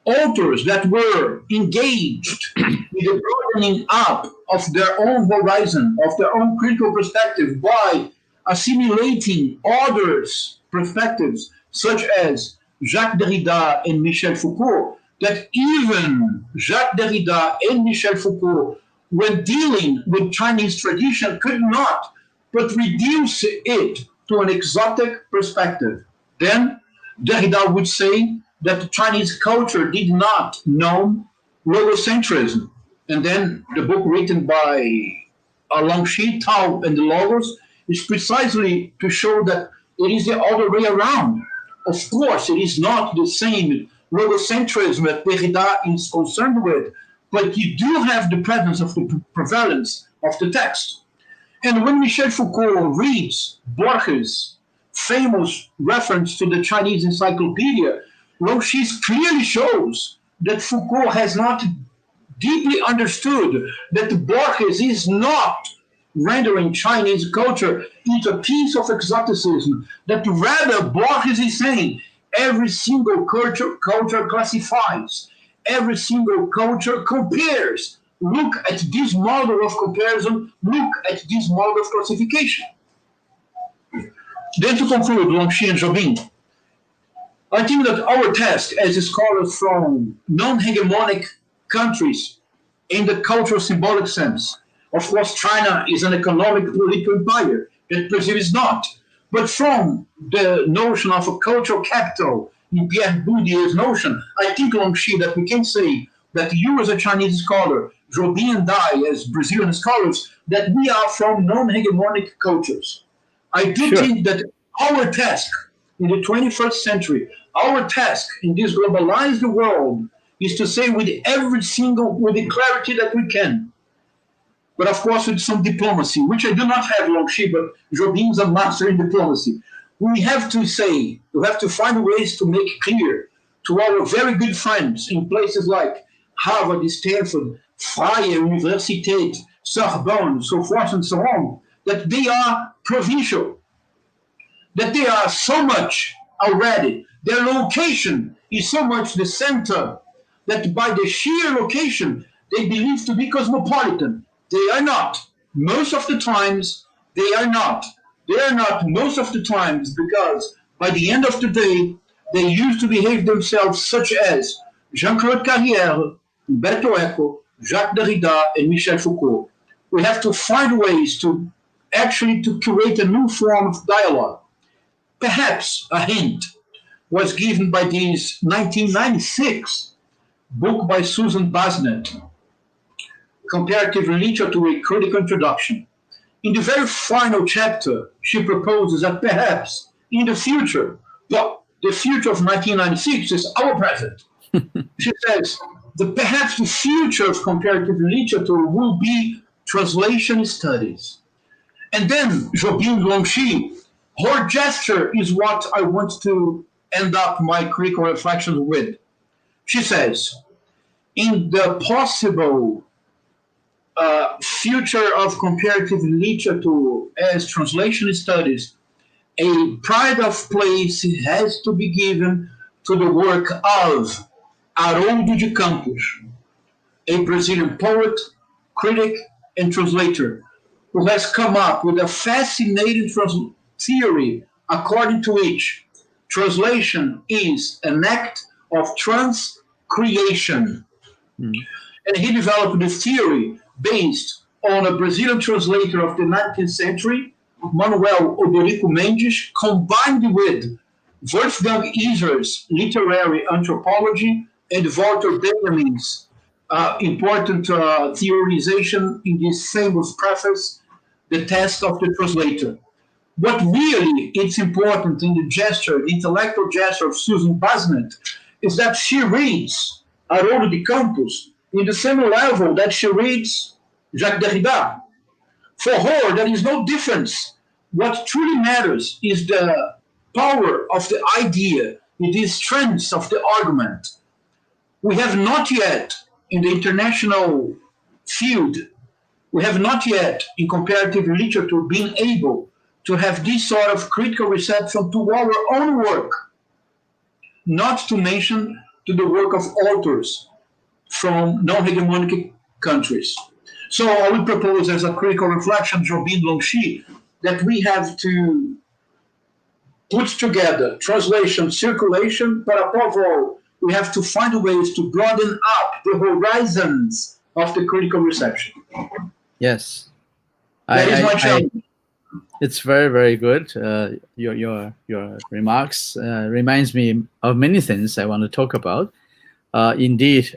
authors that were engaged in the broadening up of their own horizon, of their own critical perspective by assimilating others' perspectives, such as Jacques Derrida and Michel Foucault, that even Jacques Derrida and Michel Foucault, when dealing with Chinese tradition, could not but reduce it to an exotic perspective. Then Derrida would say that Chinese culture did not know logocentrism. And then the book written by Longxi, Tao, and the Logos is precisely to show that it is the other way around. Of course, it is not the same logocentrism that Derrida is concerned with, but you do have the presence of the prevalence of the text. And when Michel Foucault reads Borges' famous reference to the Chinese encyclopedia, Longxi clearly shows that Foucault has not deeply understood that Borges is not rendering Chinese culture into a piece of exoticism, that rather Borges is saying every single culture classifies, every single culture compares. Look at this model of comparison, look at this model of classification. Then to conclude, Longxi and Jobim, I think that our task as scholars from non-hegemonic countries in the cultural symbolic sense, of course, China is an economic political empire, that Brazil is not. But from the notion of a cultural capital, in Pierre Bourdieur's notion, I think, Longxi, that we can say that you as a Chinese scholar, Jobim and I as Brazilian scholars, that we are from non-hegemonic cultures. I do think that our task in the 21st century, our task in this globalized world is to say with the clarity that we can, but of course with some diplomacy, which I do not have, Longxi, but Jobim is a master in diplomacy. We have to find ways to make clear to our very good friends in places like Harvard, Stanford, Freie Universität, Sorbonne, so forth and so on, that they are provincial, that they are so much already, their location is so much the center, that by the sheer location, they believe to be cosmopolitan. They are not. Most of the times, they are not. They are not most of the times because by the end of the day, they used to behave themselves such as Jean-Claude Carrière, Umberto Eco, Jacques Derrida, and Michel Foucault. We have to find ways to create a new form of dialogue. Perhaps a hint was given by this 1996 book by Susan Basnet, Comparative Literature, a Critical Introduction. In the very final chapter, she proposes that perhaps in the future, but the future of 1996 is our present. She says that perhaps the future of comparative literature will be translation studies. And then Jobim, Longxi, her gesture is what I want to end up my critical reflections with. She says, in the possible future of comparative literature as translation studies, a pride of place has to be given to the work of Haroldo de Campos, a Brazilian poet, critic, and translator, who has come up with a fascinating theory according to which translation is an act of transcreation. And he developed this theory based on a Brazilian translator of the 19th century, Manuel Odorico Mendes, combined with Wolfgang Iser's literary anthropology and Walter Benjamin's important theorization in this famous preface, The Test of the Translator. What really is important in the gesture, the intellectual gesture of Susan Basnet, is that she reads Haroldo de Campos in the same level that she reads Jacques Derrida. For her, there is no difference. What truly matters is the power of the idea, the strength of the argument. We have not yet, in the international field, we have not yet, in comparative literature, been able to have this sort of critical reception to our own work, not to mention to the work of authors from non-hegemonic countries. So I would propose as a critical reflection, Jobim, Longxi, that we have to put together translation, circulation, but above all, we have to find ways to broaden up the horizons of the critical reception. Yes. That is my challenge. It's very, very good. Your remarks reminds me of many things I want to talk about. Indeed,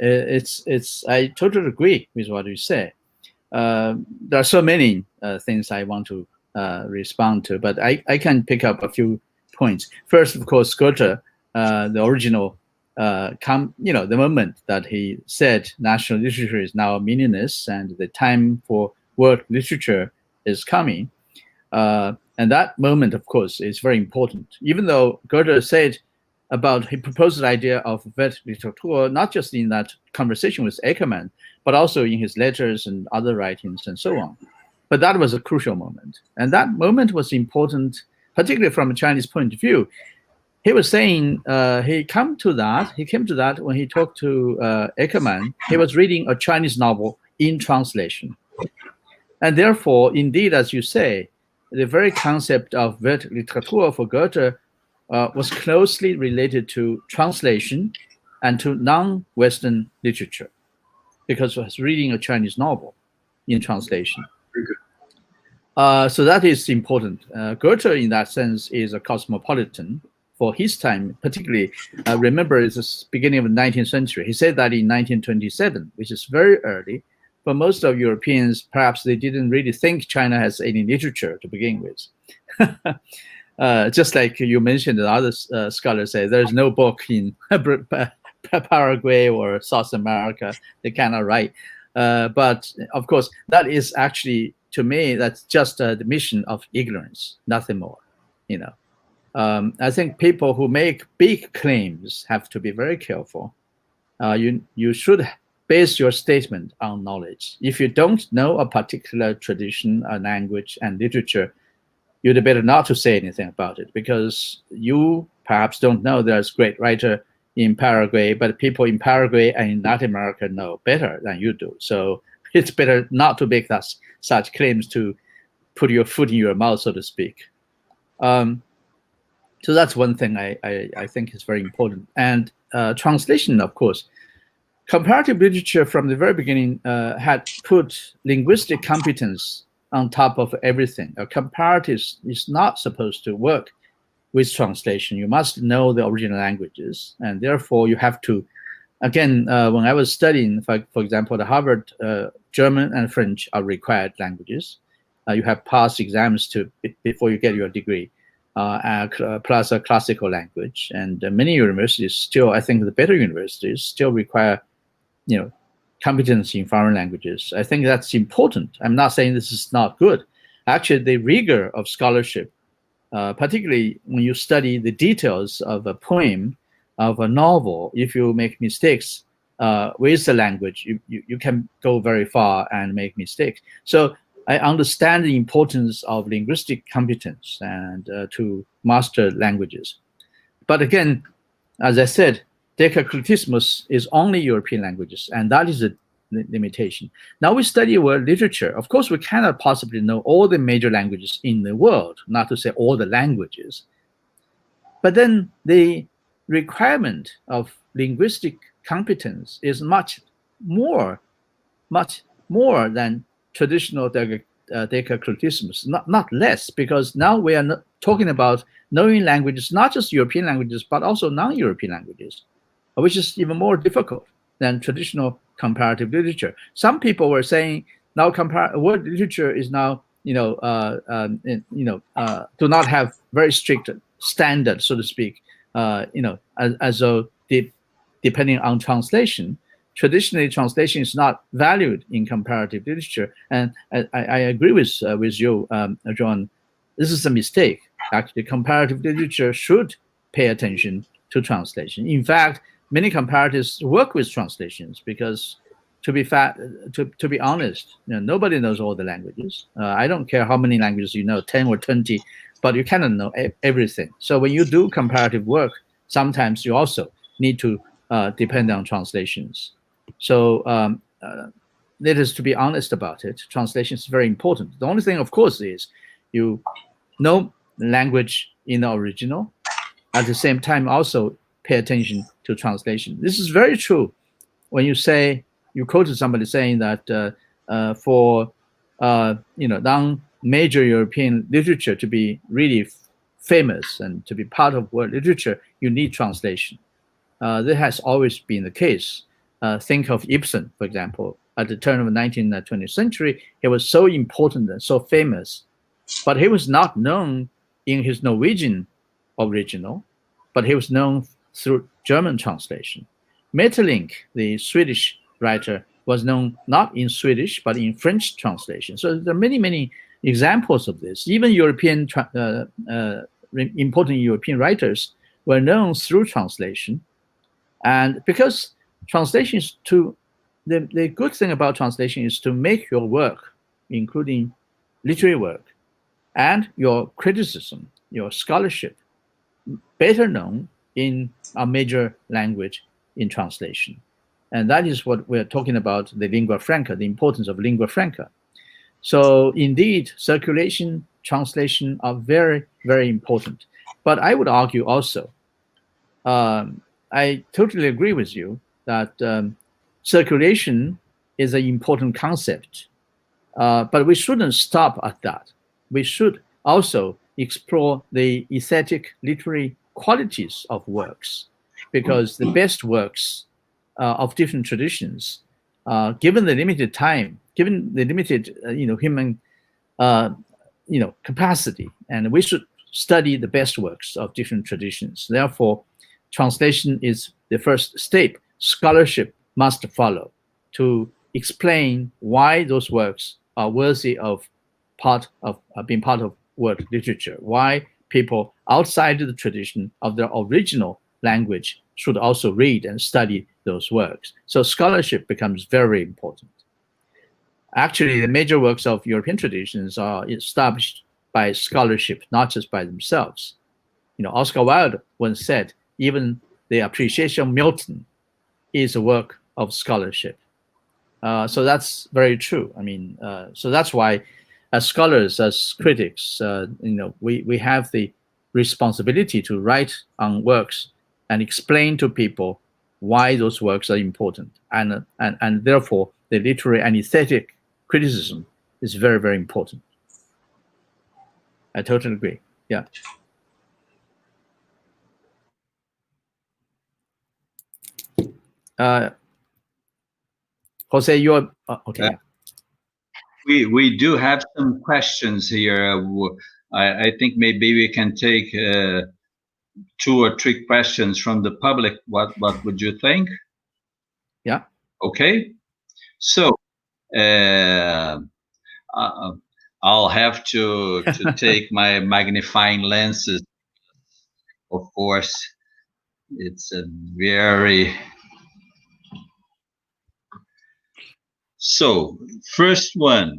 I totally agree with what you say. There are so many things I want to respond to, but I can pick up a few points. First, of course, Goethe, the original, the moment that he said national literature is now meaningless and the time for world literature is coming. And that moment, of course, is very important. Even though Goethe said he proposed the idea of Weltliteratur, not just in that conversation with Eckermann, but also in his letters and other writings and so on. But that was a crucial moment. And that moment was important, particularly from a Chinese point of view. He was saying he came to that when he talked to Eckermann. He was reading a Chinese novel in translation. And therefore, indeed, as you say, the very concept of Weltliteratur for Goethe was closely related to translation and to non-Western literature, because he was reading a Chinese novel in translation. Very good. So that is important. Goethe, in that sense, is a cosmopolitan for his time, particularly. Remember, it's the beginning of the 19th century. He said that in 1927, which is very early. For most of Europeans, perhaps they didn't really think China has any literature to begin with. Just like you mentioned, the other scholars say there's no book in Paraguay or South America. They cannot write. But of course, that is actually, to me, that's just the mission of ignorance, nothing more. I think people who make big claims have to be very careful. You should base your statement on knowledge. If you don't know a particular tradition, a language, and literature, you'd better not to say anything about it, because you perhaps don't know there's a great writer in Paraguay, but people in Paraguay and in Latin America know better than you do. So it's better not to make such claims to put your foot in your mouth, so to speak. So that's one thing I think is very important. And translation, of course. Comparative literature from the very beginning had put linguistic competence on top of everything. A comparative is not supposed to work with translation. You must know the original languages, and therefore you have to, again, when I was studying, for example, the Harvard German and French are required languages. You have passed exams before you get your degree, plus a classical language. And many universities still, I think the better universities still require competency in foreign languages. I think that's important. I'm not saying this is not good. Actually, the rigor of scholarship, particularly when you study the details of a poem, of a novel, if you make mistakes with the language, you can go very far and make mistakes. So I understand the importance of linguistic competence and to master languages. But again, as I said, Decacritismus is only European languages, and that is a limitation. Now we study world literature. Of course, we cannot possibly know all the major languages in the world, not to say all the languages. But then the requirement of linguistic competence is much more than traditional decacritisms, not less, because now we are talking about knowing languages, not just European languages, but also non-European languages, which is even more difficult than traditional comparative literature. Some people were saying now world literature is now, do not have very strict standards, so to speak, as though depending on translation. Traditionally, translation is not valued in comparative literature, and I agree with you, João. This is a mistake. Actually, comparative literature should pay attention to translation. In fact, many comparatives work with translations because, to be honest, nobody knows all the languages. I don't care how many languages you know, 10 or 20, but you cannot know everything. So when you do comparative work, sometimes you also need to depend on translations. So let us to be honest about it. Translation is very important. The only thing, of course, is you know language in the original. At the same time, also pay attention to translation. This is very true when you quoted somebody saying that for non-major European literature to be really famous and to be part of world literature, you need translation. That has always been the case. Think of Ibsen, for example. At the turn of the 19th, 20th century, he was so important and so famous, but he was not known in his Norwegian original, but he was known through German translation. Maeterlinck, the Swedish writer, was known not in Swedish, but in French translation. So there are many, many examples of this. Even important European writers were known through translation. And because translation is the good thing about translation is to make your work, including literary work, and your criticism, your scholarship, better known in a major language in translation. And that is what we're talking about, the lingua franca, the importance of lingua franca. So indeed, circulation, translation are very, very important. But I would argue also, I totally agree with you that circulation is an important concept, but we shouldn't stop at that. We should also explore the aesthetic literary qualities of works, because the best works of different traditions, given the limited time, given the limited human capacity, and we should study the best works of different traditions. Therefore, translation is the first step. Scholarship must follow to explain why those works are worthy of being part of world literature, why people outside the tradition of their original language should also read and study those works. So scholarship becomes very important. Actually, the major works of European traditions are established by scholarship, not just by themselves. Oscar Wilde once said, even the appreciation of Milton is a work of scholarship. So that's very true. So that's why, as scholars, as critics, we have the responsibility to write on works and explain to people why those works are important, and therefore the literary and aesthetic criticism is very, very important. I totally agree. Yeah. Jose, you're okay. We do have some questions here. I think maybe we can take 2 or 3 questions from the public. What would you think? Yeah. Okay. So I'll have to take my magnifying lenses. Of course, it's a very... So, first one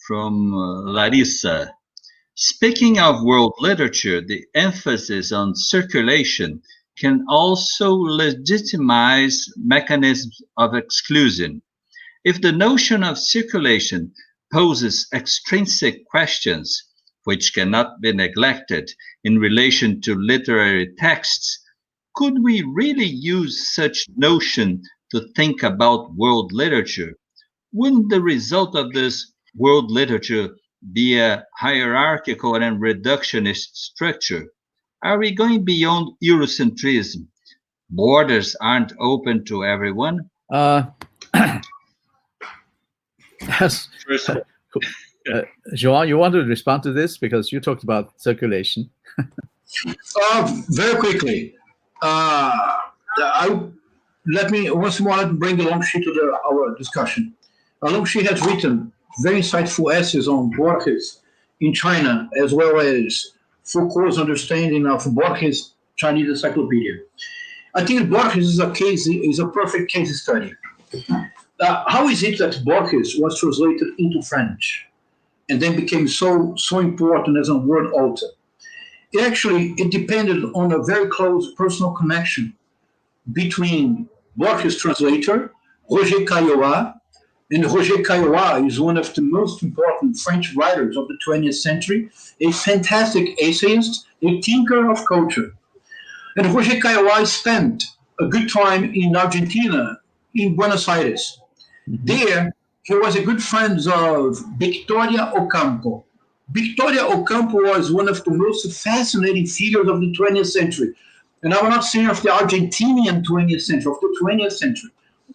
from Larissa. Speaking of world literature, the emphasis on circulation can also legitimize mechanisms of exclusion. If the notion of circulation poses extrinsic questions, which cannot be neglected in relation to literary texts, could we really use such notion to think about world literature? wouldn't the result of this world literature be a hierarchical and reductionist structure? Are we going beyond Eurocentrism? Borders aren't open to everyone? Yes. João, you want to respond to this because you talked about circulation? Very quickly. Let me once more bring Longxi to our discussion. Longxi has written very insightful essays on Borges in China, as well as Foucault's understanding of Borges' Chinese encyclopedia. I think Borges is a perfect case study. How is it that Borges was translated into French and then became so important as a word author? It depended on a very close personal connection between Borges' translator, Roger Caillois, and Roger Caillois is one of the most important French writers of the 20th century, a fantastic essayist, a thinker of culture. And Roger Caillois spent a good time in Argentina, in Buenos Aires. Mm-hmm. There, he was a good friend of Victoria Ocampo. Victoria Ocampo was one of the most fascinating figures of the 20th century. And I'm not saying of the Argentinian 20th century, of the 20th century.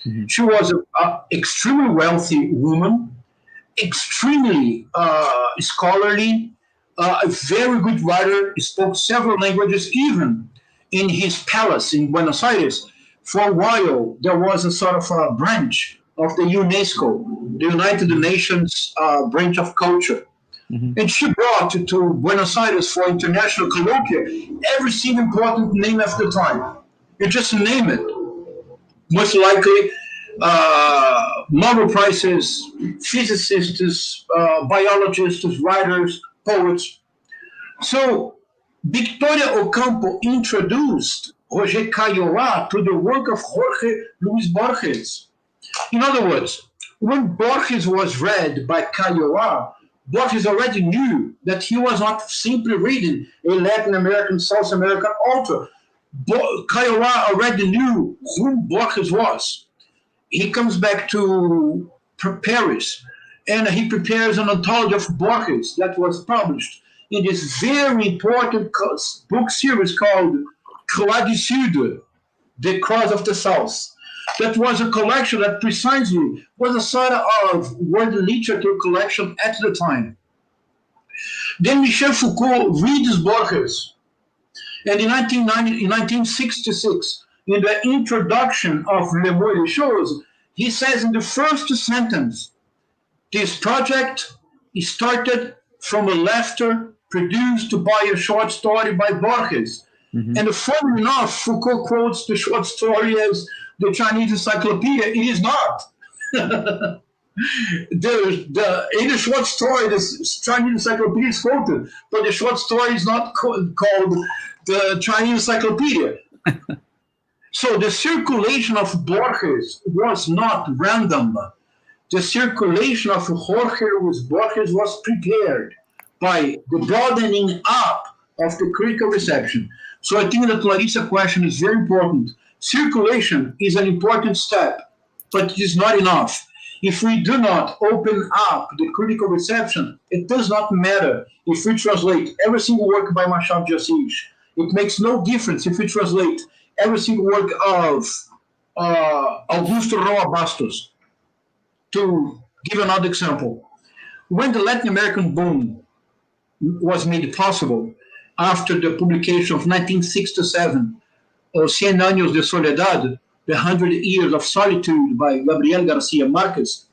Mm-hmm. She was an extremely wealthy woman, extremely scholarly, a very good writer, spoke several languages, even in his palace in Buenos Aires. For a while, there was a sort of a branch of the UNESCO, the United Nations branch of culture. Mm-hmm. And she brought to Buenos Aires for international colloquia every single important name of the time. You just name it. Most likely, Nobel Prizes, physicists, biologists, writers, poets. So Victoria Ocampo introduced Roger Caillois to the work of Jorge Luis Borges. In other words, when Borges was read by Caillois, Borges already knew that he was not simply reading a Latin American, South American author. Caillois already knew who Borges was. He comes back to Paris, and he prepares an anthology of Borges that was published in this very important book series called Croix du Sud, The Cross of the South. That was a collection that precisely was a sort of world literature collection at the time. Then Michel Foucault reads Borges. And in 1966, in the introduction of Le Mots et les Choses, he says in the first sentence, this project started from a laughter produced by a short story by Borges. Mm-hmm. And funnily enough, Foucault quotes the short story as the Chinese encyclopedia. It is not. In the short story, the Chinese encyclopedia is quoted, but the short story is not called the Chinese encyclopedia. So the circulation of Borges was not random. The circulation of Jorge Luis Borges was prepared by the broadening up of the critical reception. So I think that Clarissa's question is very important. Circulation is an important step, but it is not enough. If we do not open up the critical reception, it does not matter if we translate every single work by Machado de Assis. It makes no difference if we translate every single work of Augusto Roa Bastos. To give another example, when the Latin American boom was made possible after the publication of 1967, Cien Años de Soledad, The 100 Years of Solitude by Gabriel Garcia Marquez,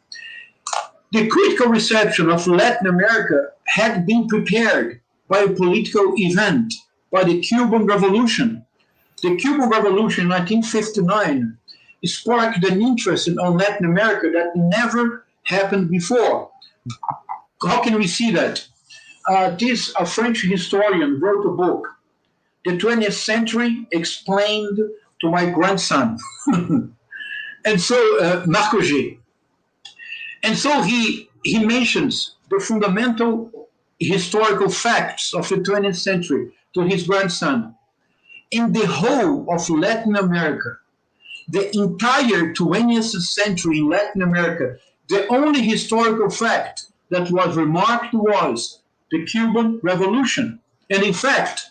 the critical reception of Latin America had been prepared by a political event, by the Cuban Revolution. The Cuban Revolution in 1959 sparked an interest in Latin America that never happened before. How can we see that? A French historian wrote a book, The 20th Century Explained to My Grandson. And so, Marc Auger. And so he mentions the fundamental historical facts of the 20th century to his grandson. In the whole of Latin America, the entire 20th century in Latin America The only historical fact that was remarked was the Cuban Revolution. And in fact,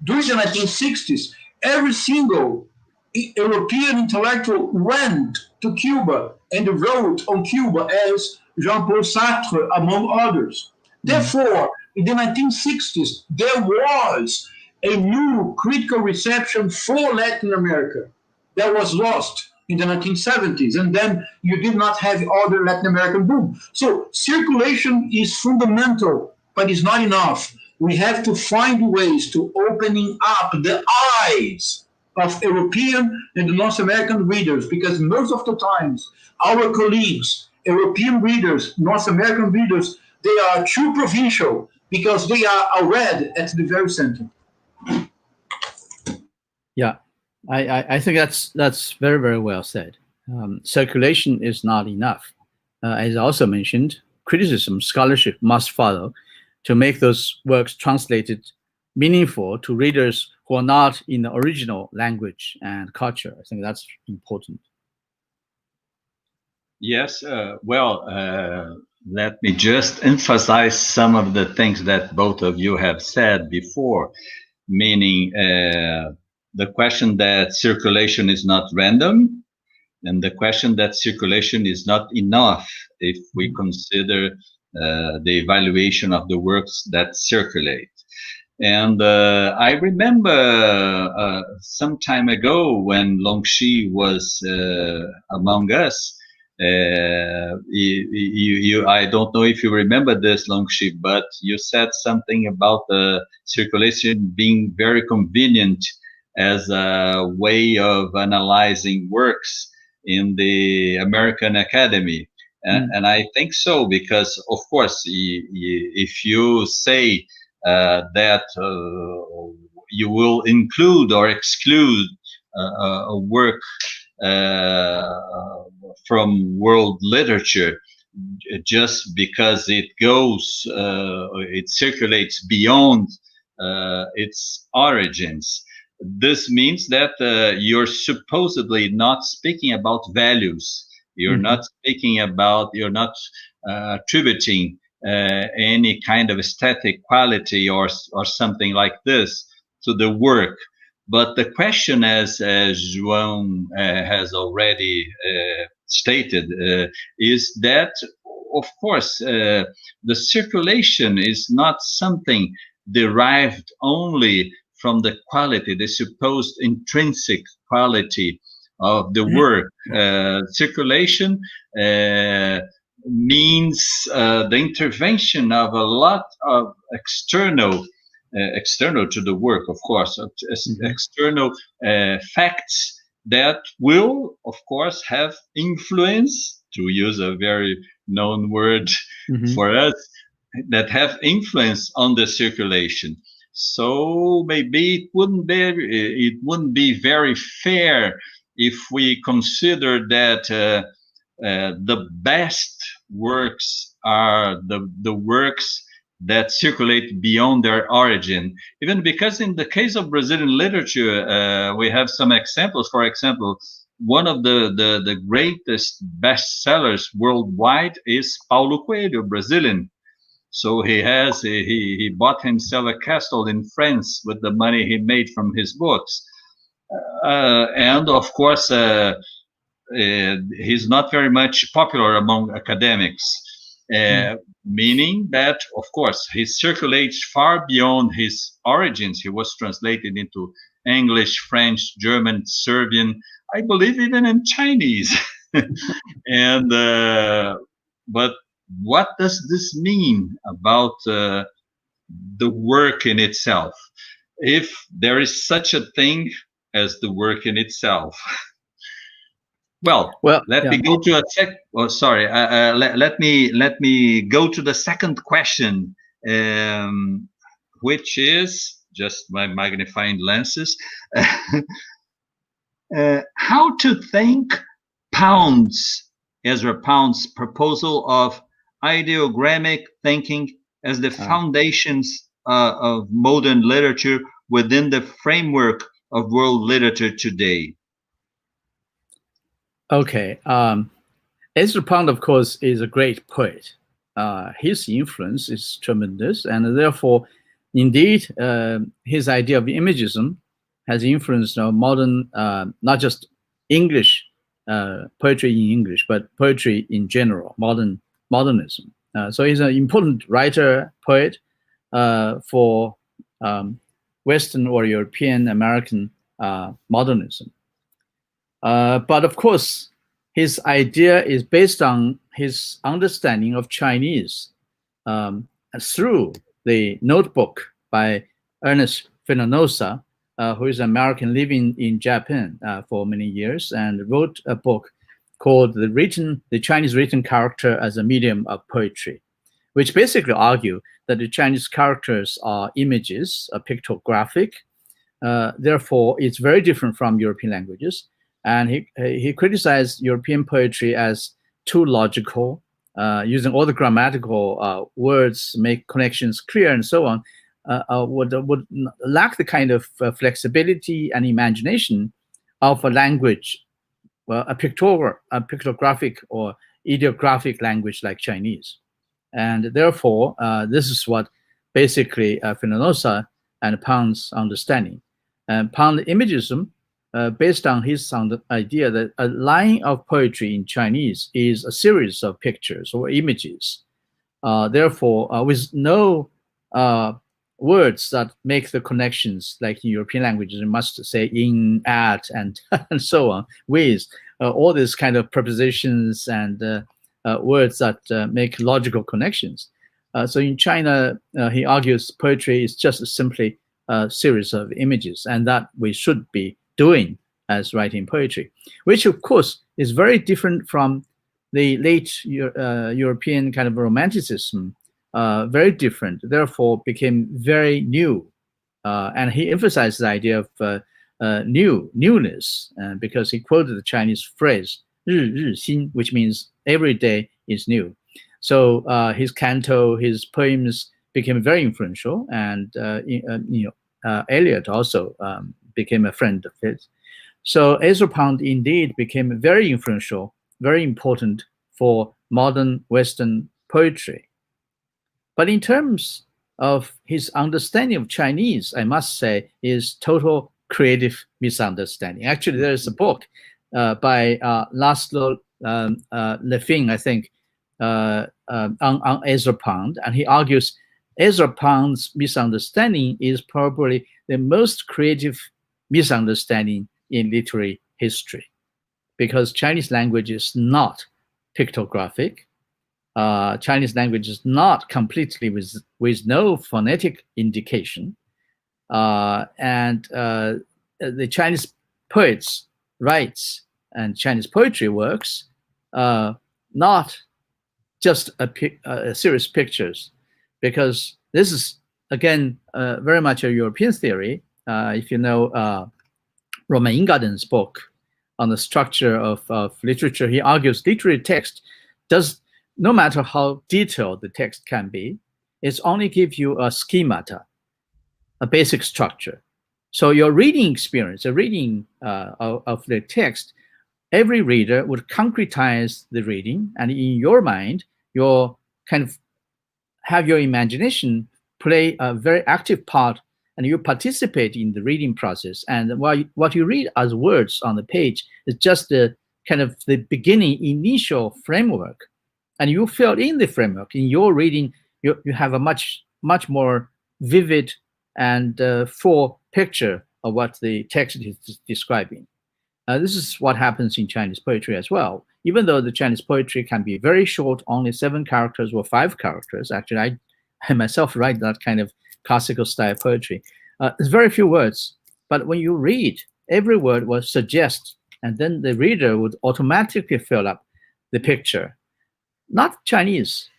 during the 1960s, every single European intellectual went to Cuba and wrote on Cuba, as Jean-Paul Sartre, among others. Therefore, in the 1960s, there was a new critical reception for Latin America that was lost in the 1970s, and then you did not have other Latin American boom. So circulation is fundamental, but it's not enough. We have to find ways to opening up the eyes of European and North American readers, because most of the times our colleagues, European readers, North American readers, they are too provincial because they are read at the very center. Yeah, I think that's very, very well said. Circulation is not enough. As I also mentioned, criticism, scholarship must follow to make those works translated meaningful to readers who are not in the original language and culture. I think that's important. Yes, let me just emphasize some of the things that both of you have said before, meaning the question that circulation is not random, and the question that circulation is not enough if we consider the evaluation of the works that circulate. And I remember some time ago when Longxi was among us, I don't know if you remember this, Longxi, but you said something about the circulation being very convenient as a way of analyzing works in the American Academy. And I think so, because, of course, if you say that you will include or exclude a work from world literature just because it circulates beyond its origins, this means that you're supposedly not speaking about values. You're not speaking about, you're not attributing any kind of aesthetic quality or something like this to the work. But the question, as João has already stated, is that, of course, the circulation is not something derived only from the quality, the supposed intrinsic quality of the work. Circulation means the intervention of a lot of external to the work, of course, external facts that will, of course, have influence, to use a very known word for us, that have influence on the circulation. So maybe it wouldn't be very fair if we consider that the best works are the works that circulate beyond their origin, even because in the case of Brazilian literature, we have some examples. For example, one of the greatest bestsellers worldwide is Paulo Coelho, Brazilian. So he bought himself a castle in France with the money he made from his books. And of course, he's not very much popular among academics. Meaning that, of course, he circulates far beyond his origins. He was translated into English, French, German, Serbian, I believe even in Chinese. And but what does this mean about the work in itself, if there is such a thing as the work in itself? Well, let me go to a sec. Oh, sorry. Let me go to the second question, which is just my magnifying lenses. How to think Ezra Pound's proposal of ideogrammic thinking as the foundations of modern literature within the framework of world literature today? Okay. Ezra Pound, of course, is a great poet. His influence is tremendous, and therefore, indeed, his idea of imagism has influenced modern, not just English poetry in English, but poetry in general, modernism. So he's an important writer, poet for Western or European American modernism. But of course, his idea is based on his understanding of Chinese through the notebook by Ernest Fenollosa, who is an American living in Japan for many years, and wrote a book called The Chinese Written Character as a Medium of Poetry, which basically argue that the Chinese characters are images, pictographic. Therefore, it's very different from European languages. And he criticized European poetry as too logical, using all the grammatical words, make connections clear, and so on, would lack the kind of flexibility and imagination of a language, a pictographic or ideographic language like Chinese. And therefore, this is what basically Fenollosa and Pound's understanding. And Pound imagism, based on his idea that a line of poetry in Chinese is a series of pictures or images. Therefore, with no words that make the connections like in European languages, you must say in, at, and, and so on, with all these kind of prepositions and words that make logical connections. So in China, he argues poetry is just simply a series of images, and that we should be doing as writing poetry, which of course is very different from the late European kind of romanticism, very different, therefore became very new. And he emphasized the idea of newness, because he quoted the Chinese phrase, 日日新, which means every day is new. So his canto, his poems became very influential, and Eliot also became a friend of his. So Ezra Pound indeed became very influential, very important for modern Western poetry. But in terms of his understanding of Chinese, I must say, is total creative misunderstanding. Actually, there is a book by Laszlo Lefin, I think, on Ezra Pound, and he argues Ezra Pound's misunderstanding is probably the most creative misunderstanding in literary history, because Chinese language is not pictographic. Chinese language is not completely with no phonetic indication. And the Chinese poets writes and Chinese poetry works not just a series of pictures, because this is, again, very much a European theory. If you know Roman Ingarden's book on the structure of literature, he argues literary text does, no matter how detailed the text can be, it only gives you a schemata, a basic structure. So your reading experience, a reading of the text, every reader would concretize the reading, and in your mind, you'll kind of have your imagination play a very active part, and you participate in the reading process. And what you read as words on the page is just the kind of the beginning, initial framework, and you fill in the framework. In your reading, you have a much more vivid and full picture of what the text is describing. This is what happens in Chinese poetry as well. Even though the Chinese poetry can be very short, only 7 characters or 5 characters. Actually, I myself write that kind of classical style poetry. It's very few words, but when you read, every word will suggest, and then the reader would automatically fill up the picture. Not Chinese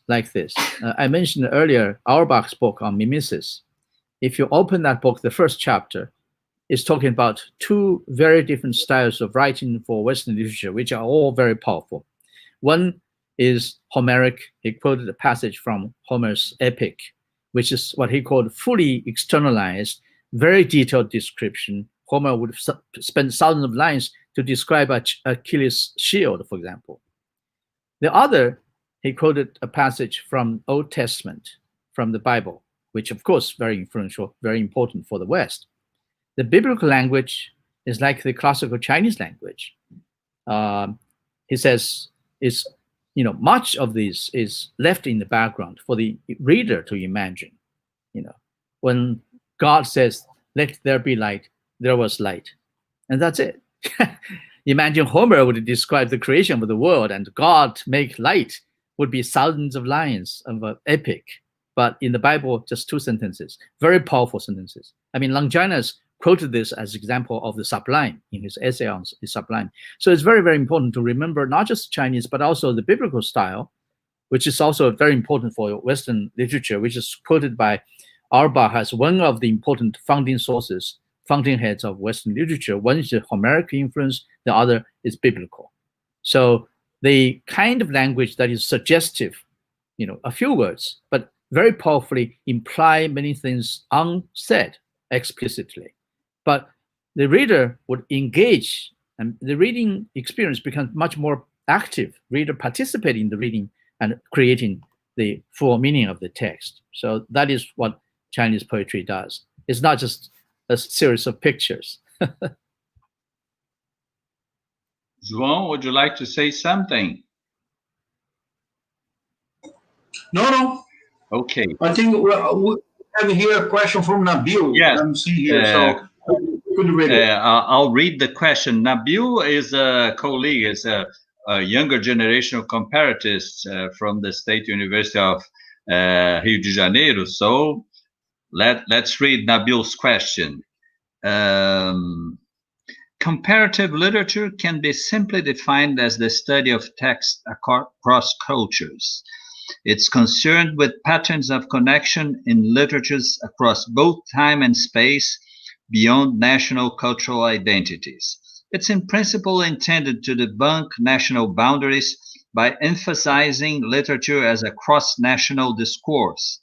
like this. I mentioned earlier Auerbach's book on mimesis. If you open that book, the first chapter is talking about 2 very different styles of writing for Western literature, which are all very powerful. One is Homeric. He quoted a passage from Homer's epic, which is what he called fully externalized, very detailed description. Homer would spend thousands of lines to describe Achilles' shield, for example. The other, he quoted a passage from Old Testament, from the Bible, which of course very influential, very important for the West. The biblical language is like the classical Chinese language. He says is, much of this is left in the background for the reader to imagine. When God says, "Let there be light," there was light, and that's it. Imagine Homer would describe the creation of the world, and God make light would be thousands of lines of an epic. But in the Bible, just 2 sentences, very powerful sentences. I mean, Longinus quoted this as example of the sublime in his essay on the sublime. So it's very, very important to remember not just Chinese, but also the biblical style, which is also very important for Western literature, which is quoted by Auerbach as one of the important founding sources, fountain heads of Western literature. One is the Homeric influence, the other is biblical. So the kind of language that is suggestive, a few words, but very powerfully imply many things unsaid explicitly. But the reader would engage, and the reading experience becomes much more active. Reader participating in the reading and creating the full meaning of the text. So that is what Chinese poetry does. It's not just a series of pictures. João, would you like to say something? No. Okay. I think we have here a question from Nabil. Yes. I'm seeing here, so could you read it? I'll read the question. Nabil is a colleague, is a younger generation of comparatists from the State University of Rio de Janeiro. So let's read Nabil's question. Comparative literature can be simply defined as the study of text across cultures. It's concerned with patterns of connection in literatures across both time and space beyond national cultural identities. It's in principle intended to debunk national boundaries by emphasizing literature as a cross-national discourse.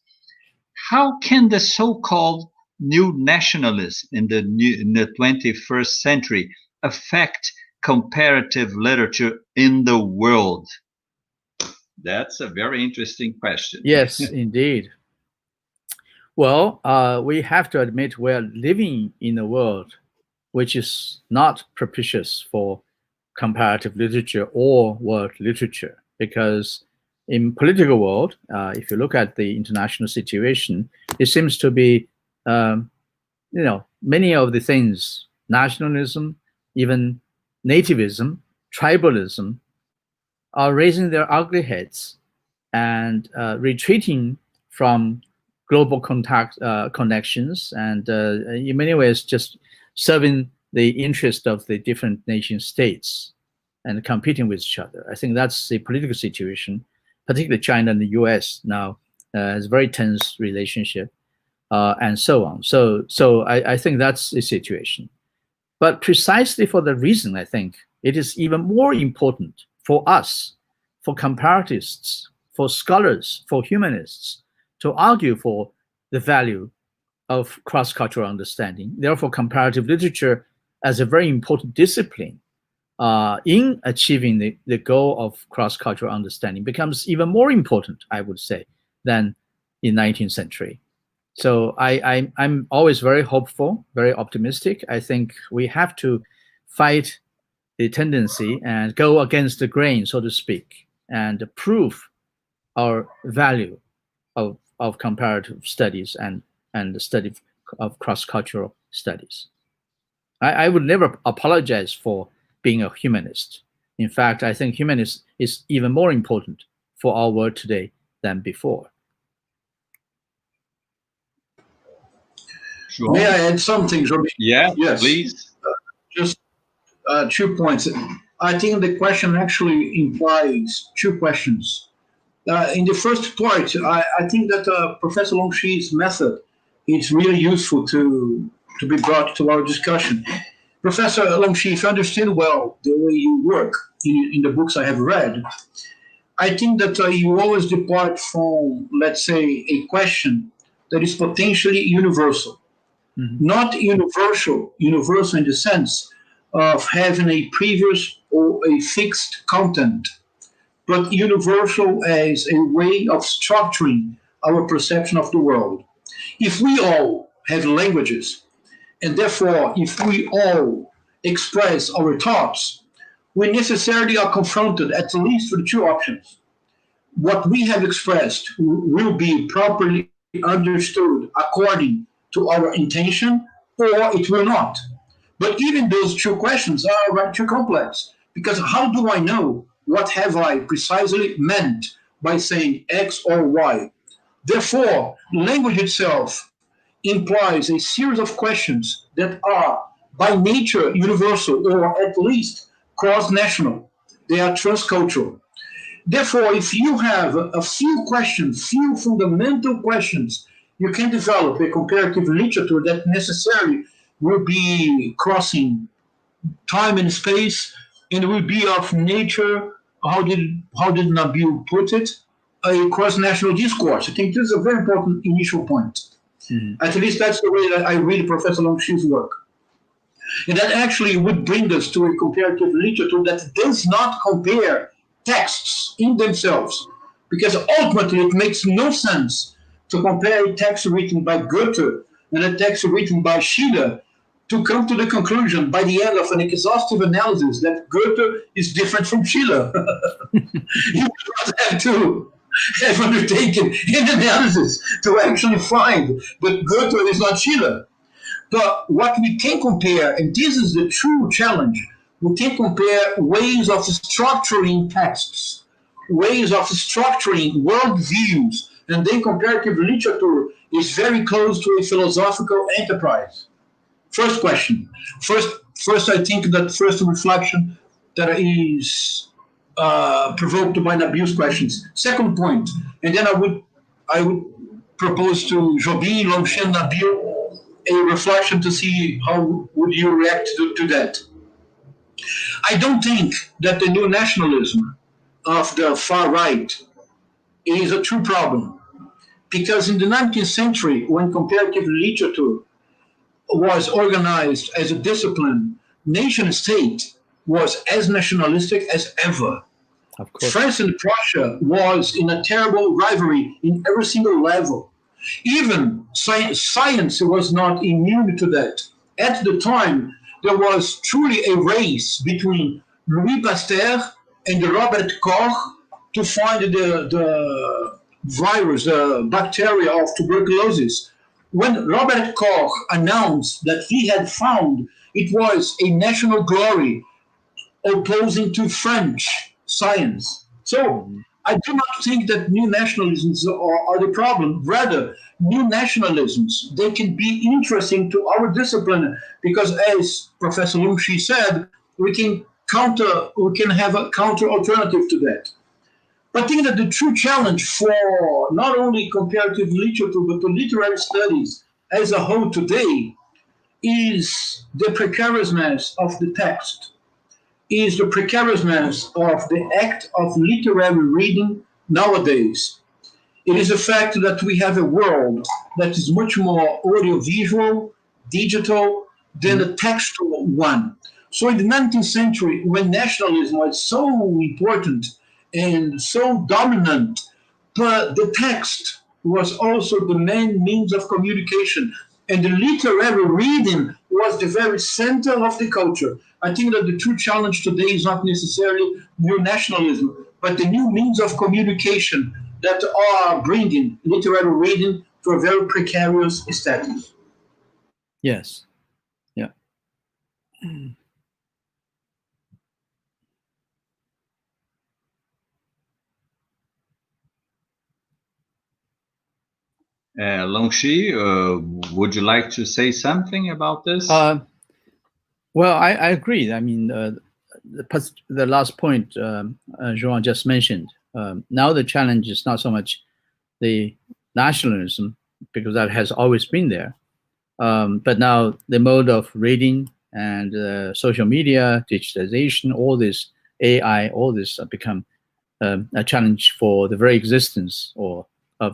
How can the so-called new nationalism in the 21st century affect comparative literature in the world? That's a very interesting question. Yes, indeed. Well, we have to admit we're living in a world which is not propitious for comparative literature or world literature, because in political world, if you look at the international situation, it seems to be, many of the things, nationalism, even nativism, tribalism, are raising their ugly heads and retreating from global connections, and in many ways just serving the interest of the different nation states and competing with each other. I think that's the political situation, particularly China and the US now has a very tense relationship, and so on. So I think that's the situation. But precisely for the reason, I think it is even more important for us, for comparatists, for scholars, for humanists, to argue for the value of cross-cultural understanding. Therefore, comparative literature as a very important discipline in achieving the goal of cross-cultural understanding becomes even more important, I would say, than in 19th century. So I'm always very hopeful, very optimistic. I think we have to fight the tendency and go against the grain, so to speak, and prove our value of comparative studies and the study of cross-cultural studies. I would never apologize for being a humanist. In fact, I think humanist is even more important for our world today than before. Sure. May I add something, Jobim? Yeah, yes. Please. Just 2 points. I think the question actually implies 2 questions. In the first part, I think that Professor Longxi's method is really useful to be brought to our discussion. Professor Longxi, if I understand well the way you work in the books I have read, I think that you always depart from, let's say, a question that is potentially universal. Mm-hmm. Not universal in the sense of having a previous or a fixed content, but universal as a way of structuring our perception of the world. If we all have languages, and therefore if we all express our thoughts, we necessarily are confronted at least with two options. What we have expressed will be properly understood according to our intention, or it will not. But even those two questions are right too complex, because how do I know what have I precisely meant by saying X or Y? Therefore, language itself implies a series of questions that are by nature universal, or at least cross-national. They are transcultural. Therefore, if you have a few questions, few fundamental questions, you can develop a comparative literature that necessarily will be crossing time and space, and will be of nature, how did Nabil put it, a cross-national discourse. I think this is a very important initial point. At least that's the way that I read Professor Longxi's work. And that actually would bring us to a comparative literature that does not compare texts in themselves, because ultimately it makes no sense to compare a text written by Goethe and a text written by Schiller to come to the conclusion by the end of an exhaustive analysis that Goethe is different from Schiller. You would have to have undertaken an analysis to actually find that Goethe is not Schiller. But what we can compare, and this is the true challenge, we can compare ways of structuring texts, ways of structuring worldviews, and then comparative literature is very close to a philosophical enterprise. First question. First, I think that first reflection that is provoked by Nabil's questions. Second point, and then I would propose to Jobim, Longxi, and Nabil a reflection to see how would you react to that. I don't think that the new nationalism of the far right is a true problem, because in the 19th century, when comparative literature was organized as a discipline, nation state was as nationalistic as ever. Of course. France and Prussia was in a terrible rivalry in every single level. Even science was not immune to that. At the time, there was truly a race between Louis Pasteur and Robert Koch to find the virus, the bacteria of tuberculosis. When Robert Koch announced that he had found, it was a national glory opposing to French science. So I do not think that new nationalisms are the problem. Rather, new nationalisms, they can be interesting to our discipline, because as Professor Longxi said, we can have a counter alternative to that. But I think that the true challenge for not only comparative literature, but the literary studies as a whole today is the precariousness of the text, is the precariousness of the act of literary reading nowadays. It is a fact that we have a world that is much more audiovisual, digital, than a textual one. So in the 19th century, when nationalism was so important and so dominant, but the text was also the main means of communication, and the literary reading was the very center of the culture. I think that the true challenge today is not necessarily new nationalism, but the new means of communication that are bringing literary reading to a very precarious status. Yes. Yeah. Longxi, would you like to say something about this? Well, I agree. I mean, the last point João just mentioned. Now the challenge is not so much the nationalism, because that has always been there, but now the mode of reading and social media, digitization, all this AI, all this become a challenge for the very existence of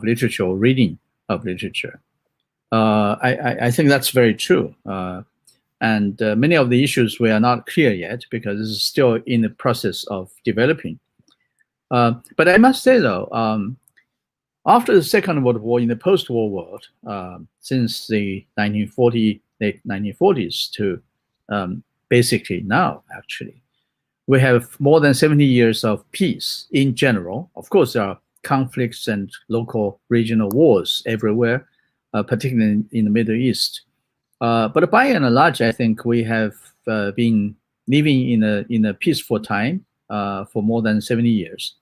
literature, or reading of literature. I think that's very true. And many of the issues we are not clear yet, because this is still in the process of developing. But I must say, though, after the Second World War, in the post-war world, since the late 1940s to basically now, actually, we have more than 70 years of peace in general. Of course, there are conflicts and local regional wars everywhere, particularly in the Middle East. But by and large, I think we have been living in a peaceful time for more than 70 years,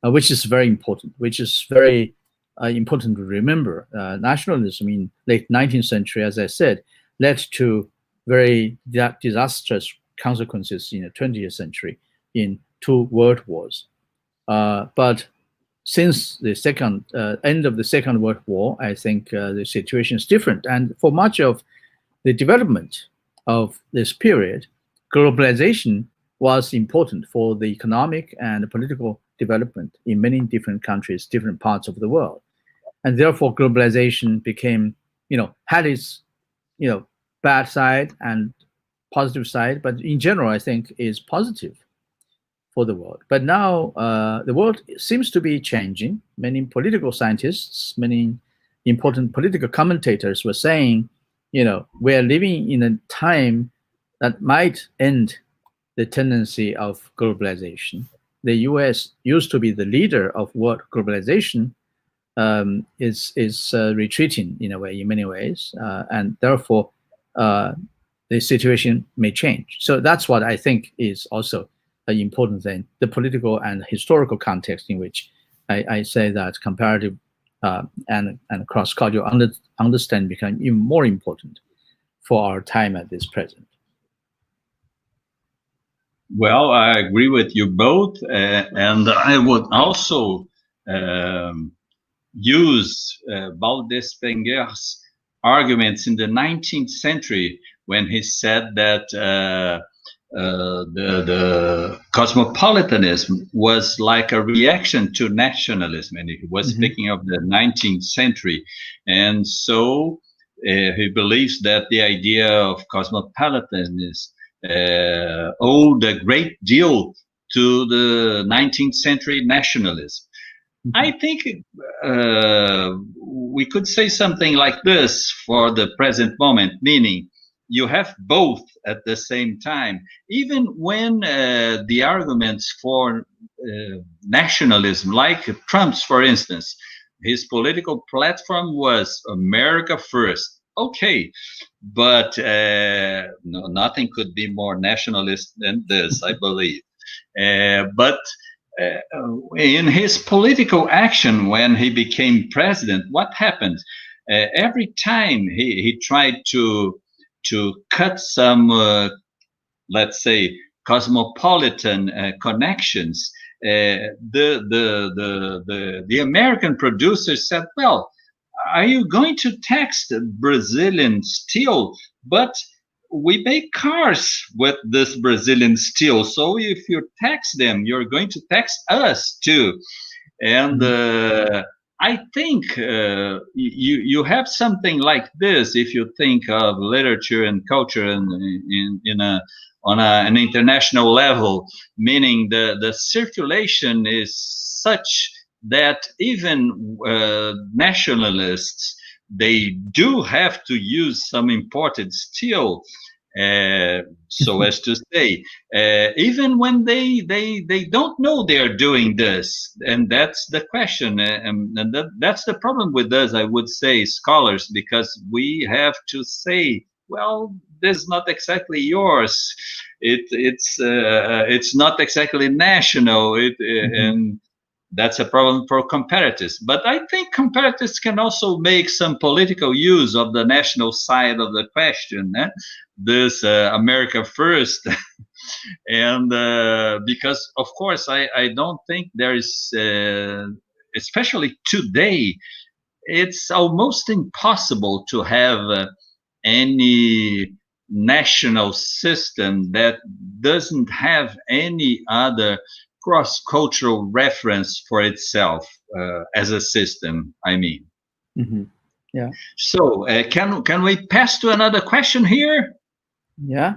which is very important, which is very important to remember. Nationalism in late 19th century, as I said, led to very disastrous consequences in the 20th century in 2 world wars. But since the end of the Second World War, I think the situation is different. And for much of the development of this period, globalization was important for the economic and political development in many different countries, different parts of the world. And therefore, globalization became, had its, bad side and positive side, but in general, I think is positive for the world. But now the world seems to be changing. Many political scientists, many important political commentators were saying, we are living in a time that might end the tendency of globalization. The US used to be the leader of world globalization, is retreating in a way, in many ways, and therefore the situation may change. So that's what I think is also an important thing, the political and historical context in which I say that comparative and cross-cultural understanding become even more important for our time at this present. Well, I agree with you both, and I would also use Baldespenger's arguments in the 19th century when he said that the cosmopolitanism was like a reaction to nationalism, and he was speaking of the 19th century. And so he believes that the idea of cosmopolitanism owed a great deal to the 19th century nationalism. I think we could say something like this for the present moment, meaning you have both at the same time. Even when the arguments for nationalism, like Trump's, for instance, his political platform was America first. Okay, but no, nothing could be more nationalist than this, I believe. But in his political action when he became president, what happened? Every time he tried to cut some, let's say, cosmopolitan connections, the American producers said, well, are you going to tax the Brazilian steel? But we make cars with this Brazilian steel. So if you tax them, you're going to tax us too. And I think you have something like this if you think of literature and culture on an international level, meaning the circulation is such that even nationalists, they do have to use some imported steel, so as to say, even when they don't know they're doing this. And that's the question, and that's the problem with us, I would say, scholars, because we have to say, well, this is not exactly yours. It's not exactly national. And that's a problem for comparatives. But I think comparatives can also make some political use of the national side of the question. This America first. And because, of course, I don't think there is, especially today, it's almost impossible to have any national system that doesn't have any other cross-cultural reference for itself as a system, I mean. Yeah. So can we pass to another question here? Yeah.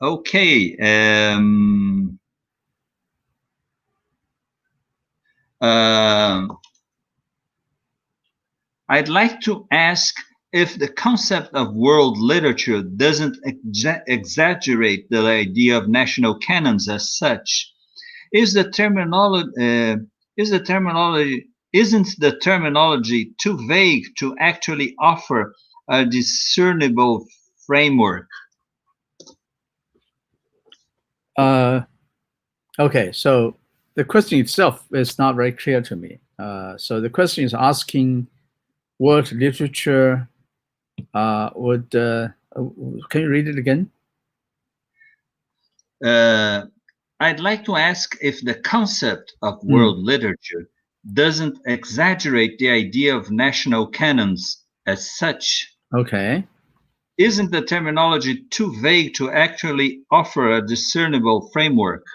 Okay. I'd like to ask if the concept of world literature doesn't exaggerate the idea of national canons as such. Isn't the terminology too vague to actually offer a discernible framework? Okay, so the question itself is not very clear to me. So the question is asking world literature would, can you read it again? I'd like to ask if the concept of world literature doesn't exaggerate the idea of national canons as such. Okay. Isn't the terminology too vague to actually offer a discernible framework?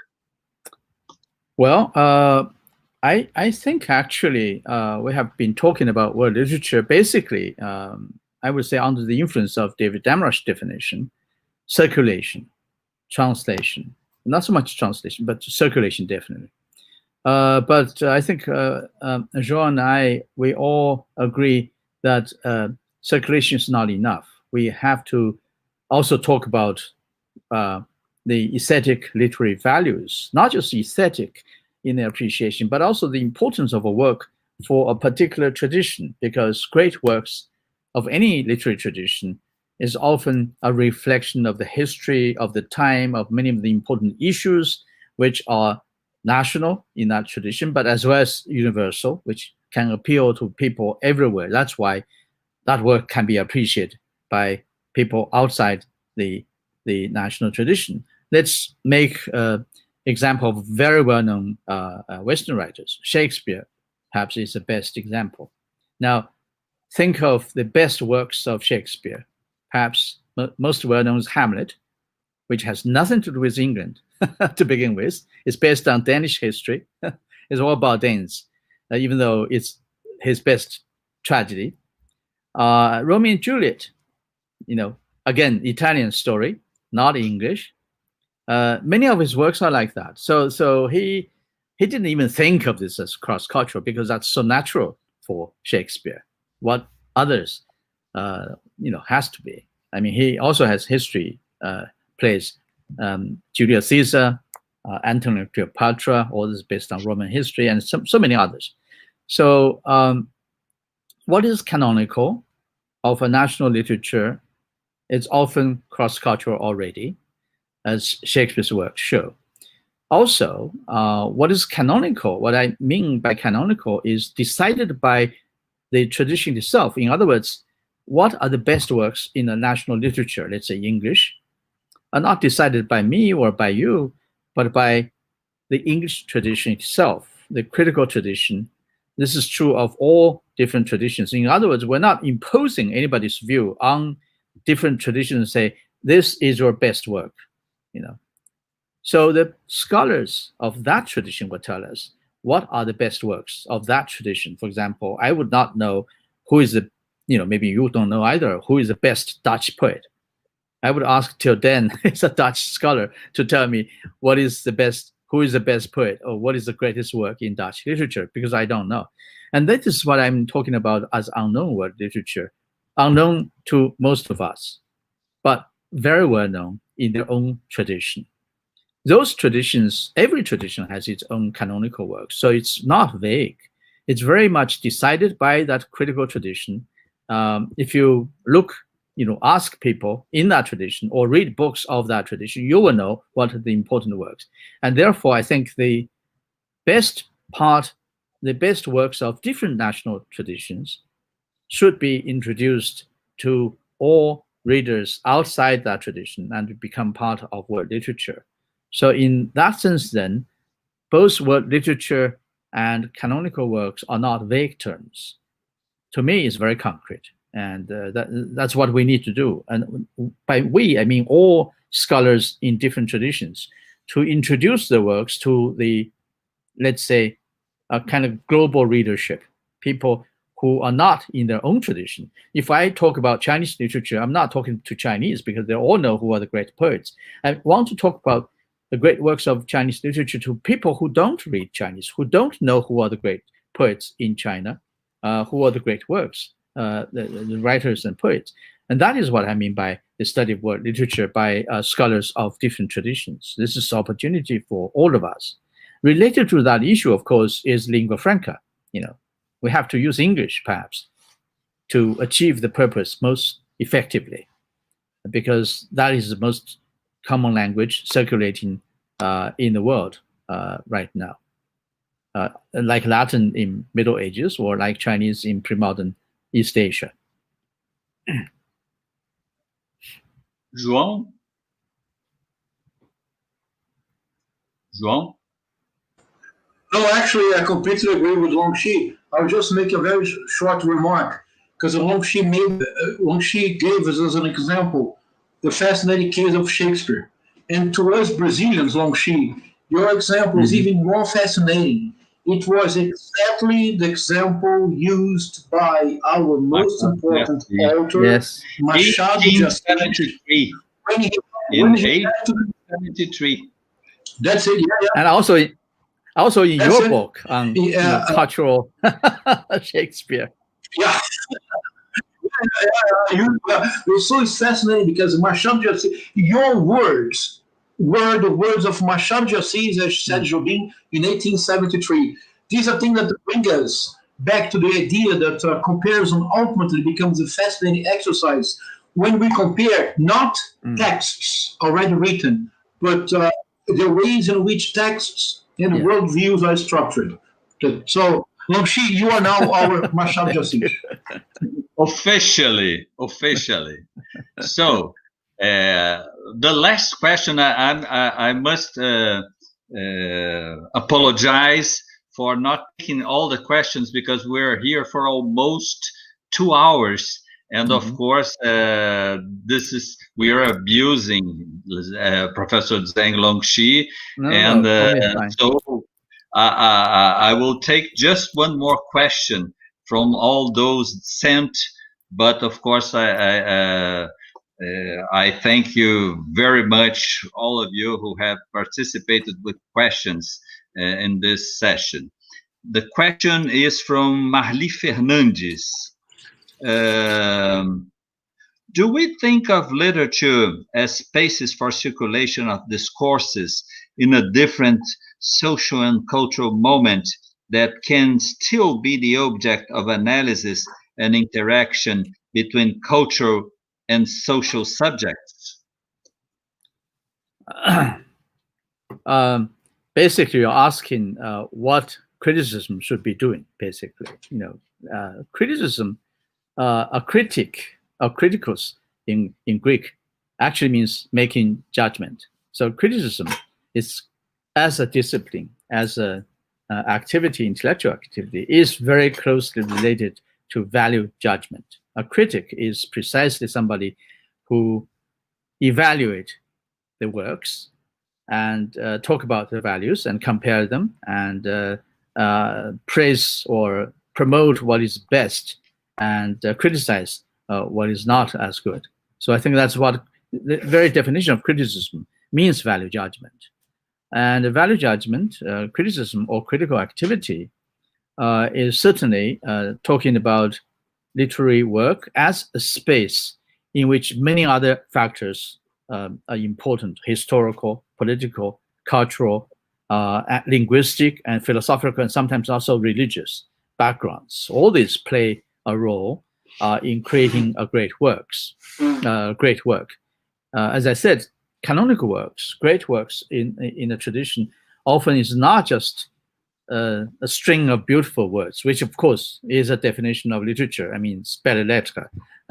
Well, I think actually we have been talking about world literature basically, I would say under the influence of David Damrosch's definition, circulation, translation. Not so much translation, but circulation definitely. But I think João and I, we all agree that circulation is not enough. We have to also talk about the aesthetic literary values, not just aesthetic in their appreciation, but also the importance of a work for a particular tradition, because great works of any literary tradition is often a reflection of the history of the time, of many of the important issues which are national in that tradition, but as well as universal, which can appeal to people everywhere. That's why that work can be appreciated by people outside the national tradition. Let's make example of very well-known Western writers. Shakespeare, perhaps, is the best example. Now, think of the best works of Shakespeare. Perhaps most well-known is Hamlet, which has nothing to do with England to begin with. It's based on Danish history. It's all about Danes, even though it's his best tragedy. Romeo and Juliet, again, Italian story, not English. Many of his works are like that. So he didn't even think of this as cross-cultural because that's so natural for Shakespeare. What others, has to be. I mean, he also has history plays. Julius Caesar, Antony and Cleopatra, all this is based on Roman history, and so many others. So what is canonical of a national literature is often cross-cultural already, as Shakespeare's works show. Also, what is canonical, what I mean by canonical, is decided by the tradition itself. In other words, what are the best works in the national literature, let's say English, are not decided by me or by you, but by the English tradition itself, the critical tradition. This is true of all different traditions. In other words, we're not imposing anybody's view on different traditions and say, this is your best work. So the scholars of that tradition will tell us what are the best works of that tradition. For example, I would not know who is the, maybe you don't know either, who is the best Dutch poet. I would ask till then, it's a Dutch scholar, to tell me who is the best poet, or what is the greatest work in Dutch literature, because I don't know. And that is what I'm talking about as unknown world literature, unknown to most of us, but very well known in their own tradition. Those traditions, every tradition has its own canonical work, so it's not vague. It's very much decided by that critical tradition. If you look, ask people in that tradition or read books of that tradition, you will know what are the important works. And therefore, I think the best works of different national traditions should be introduced to all readers outside that tradition and become part of world literature. So in that sense, then, both world literature and canonical works are not vague terms. To me, it's very concrete. And that's what we need to do. And by we, I mean all scholars in different traditions, to introduce the works to the, let's say, a kind of global readership, people who are not in their own tradition. If I talk about Chinese literature, I'm not talking to Chinese because they all know who are the great poets. I want to talk about the great works of Chinese literature to people who don't read Chinese, who don't know who are the great poets in China, who are the great works, the writers and poets. And that is what I mean by the study of world literature by scholars of different traditions. This is an opportunity for all of us. Related to that issue, of course, is lingua franca. We have to use English, perhaps, to achieve the purpose most effectively, because that is the most common language circulating in the world right now. Like Latin in Middle Ages, or like Chinese in pre-modern East Asia. João? João? No, actually, I completely agree with Longxi. I'll just make a very short remark, because Longxi gave us as an example the fascinating case of Shakespeare. And to us Brazilians, Longxi, your example is even more fascinating. It was exactly the example used by our most important author, Machado de Assis. 1873. In 1873. That's it, yeah. And also in your book on cultural Shakespeare. Yeah. It was so fascinating because Machado de Assis, your words were the words of Machado de Assis, as said Jobim, in 1873. These are things that bring us back to the idea that comparison ultimately becomes a fascinating exercise when we compare not texts already written, but the ways in which texts and worldviews are structured. So, Longxi, you are now our Machado de Assis. Officially. So, the last question, I must apologize for not taking all the questions, because we're here for almost 2 hours. And of course, we are abusing Professor Zhang Longxi. So I will take just one more question from all those sent. But of course, I thank you very much, all of you who have participated with questions in this session. The question is from Marli Fernandes. Do we think of literature as spaces for circulation of discourses in a different social and cultural moment that can still be the object of analysis and interaction between cultural and social subjects? Basically, you're asking what criticism should be doing. Basically, criticism, a critic, or criticos in Greek, actually means making judgment. So criticism is, as a discipline, as a activity, intellectual activity, is very closely related to value judgment. A critic is precisely somebody who evaluate the works and talk about the values and compare them and praise or promote what is best and criticize what is not as good. So I think that's what the very definition of criticism means, value judgment. And value judgment, criticism or critical activity is certainly talking about literary work as a space in which many other factors are important: historical, political, cultural, linguistic, and philosophical, and sometimes also religious backgrounds. All these play a role in creating a great work. As I said, canonical works, great works in a tradition, often is not just a string of beautiful words, which of course is a definition of literature. I mean, belles lettres.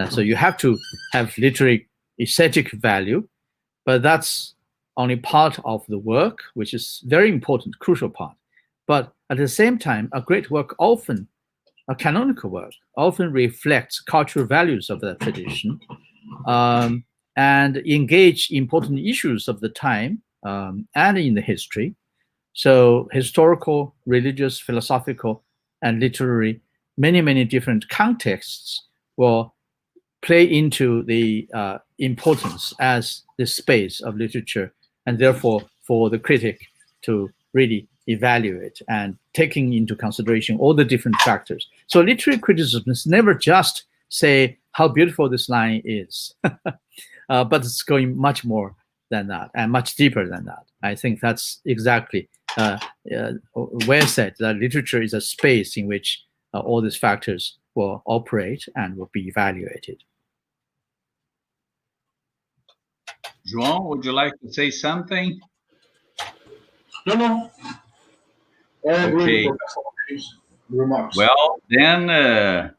So you have to have literary aesthetic value, but that's only part of the work, which is very important, crucial part. But at the same time, a great work often, a canonical work, often reflects cultural values of the tradition and engage important issues of the time and in the history. So historical, religious, philosophical, and literary, many different contexts will play into the importance as the space of literature, and therefore for the critic to really evaluate and taking into consideration all the different factors. So literary criticism is never just say how beautiful this line is, but it's going much more than that and much deeper than that. I think that's exactly well said, that literature is a space in which all these factors will operate and will be evaluated. João, would you like to say something? No. Okay. Remarks. Well, then,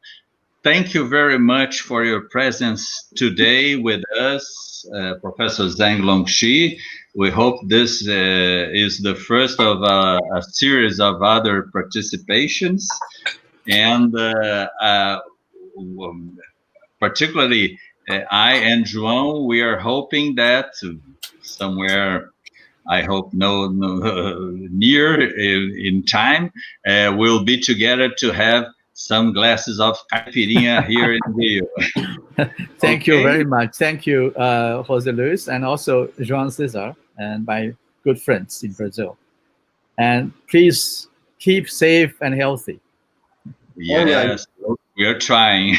thank you very much for your presence today with us, Professor Zhang Longxi. We hope this is the first of a series of other participations. And particularly, I and João, we are hoping that somewhere, I hope near in time, we'll be together to have some glasses of caipirinha here in Rio. Thank you very much. Thank you, José Luís, and also João Cezar, and my good friends in Brazil. And please keep safe and healthy. Yes, we are trying.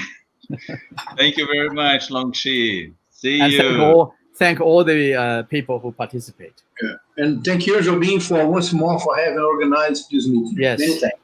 Thank you very much, Longxi. See you. Thank all the people who participate. Yeah. And thank you, Jobim, for once more for having organized this meeting. Yes. Many thanks.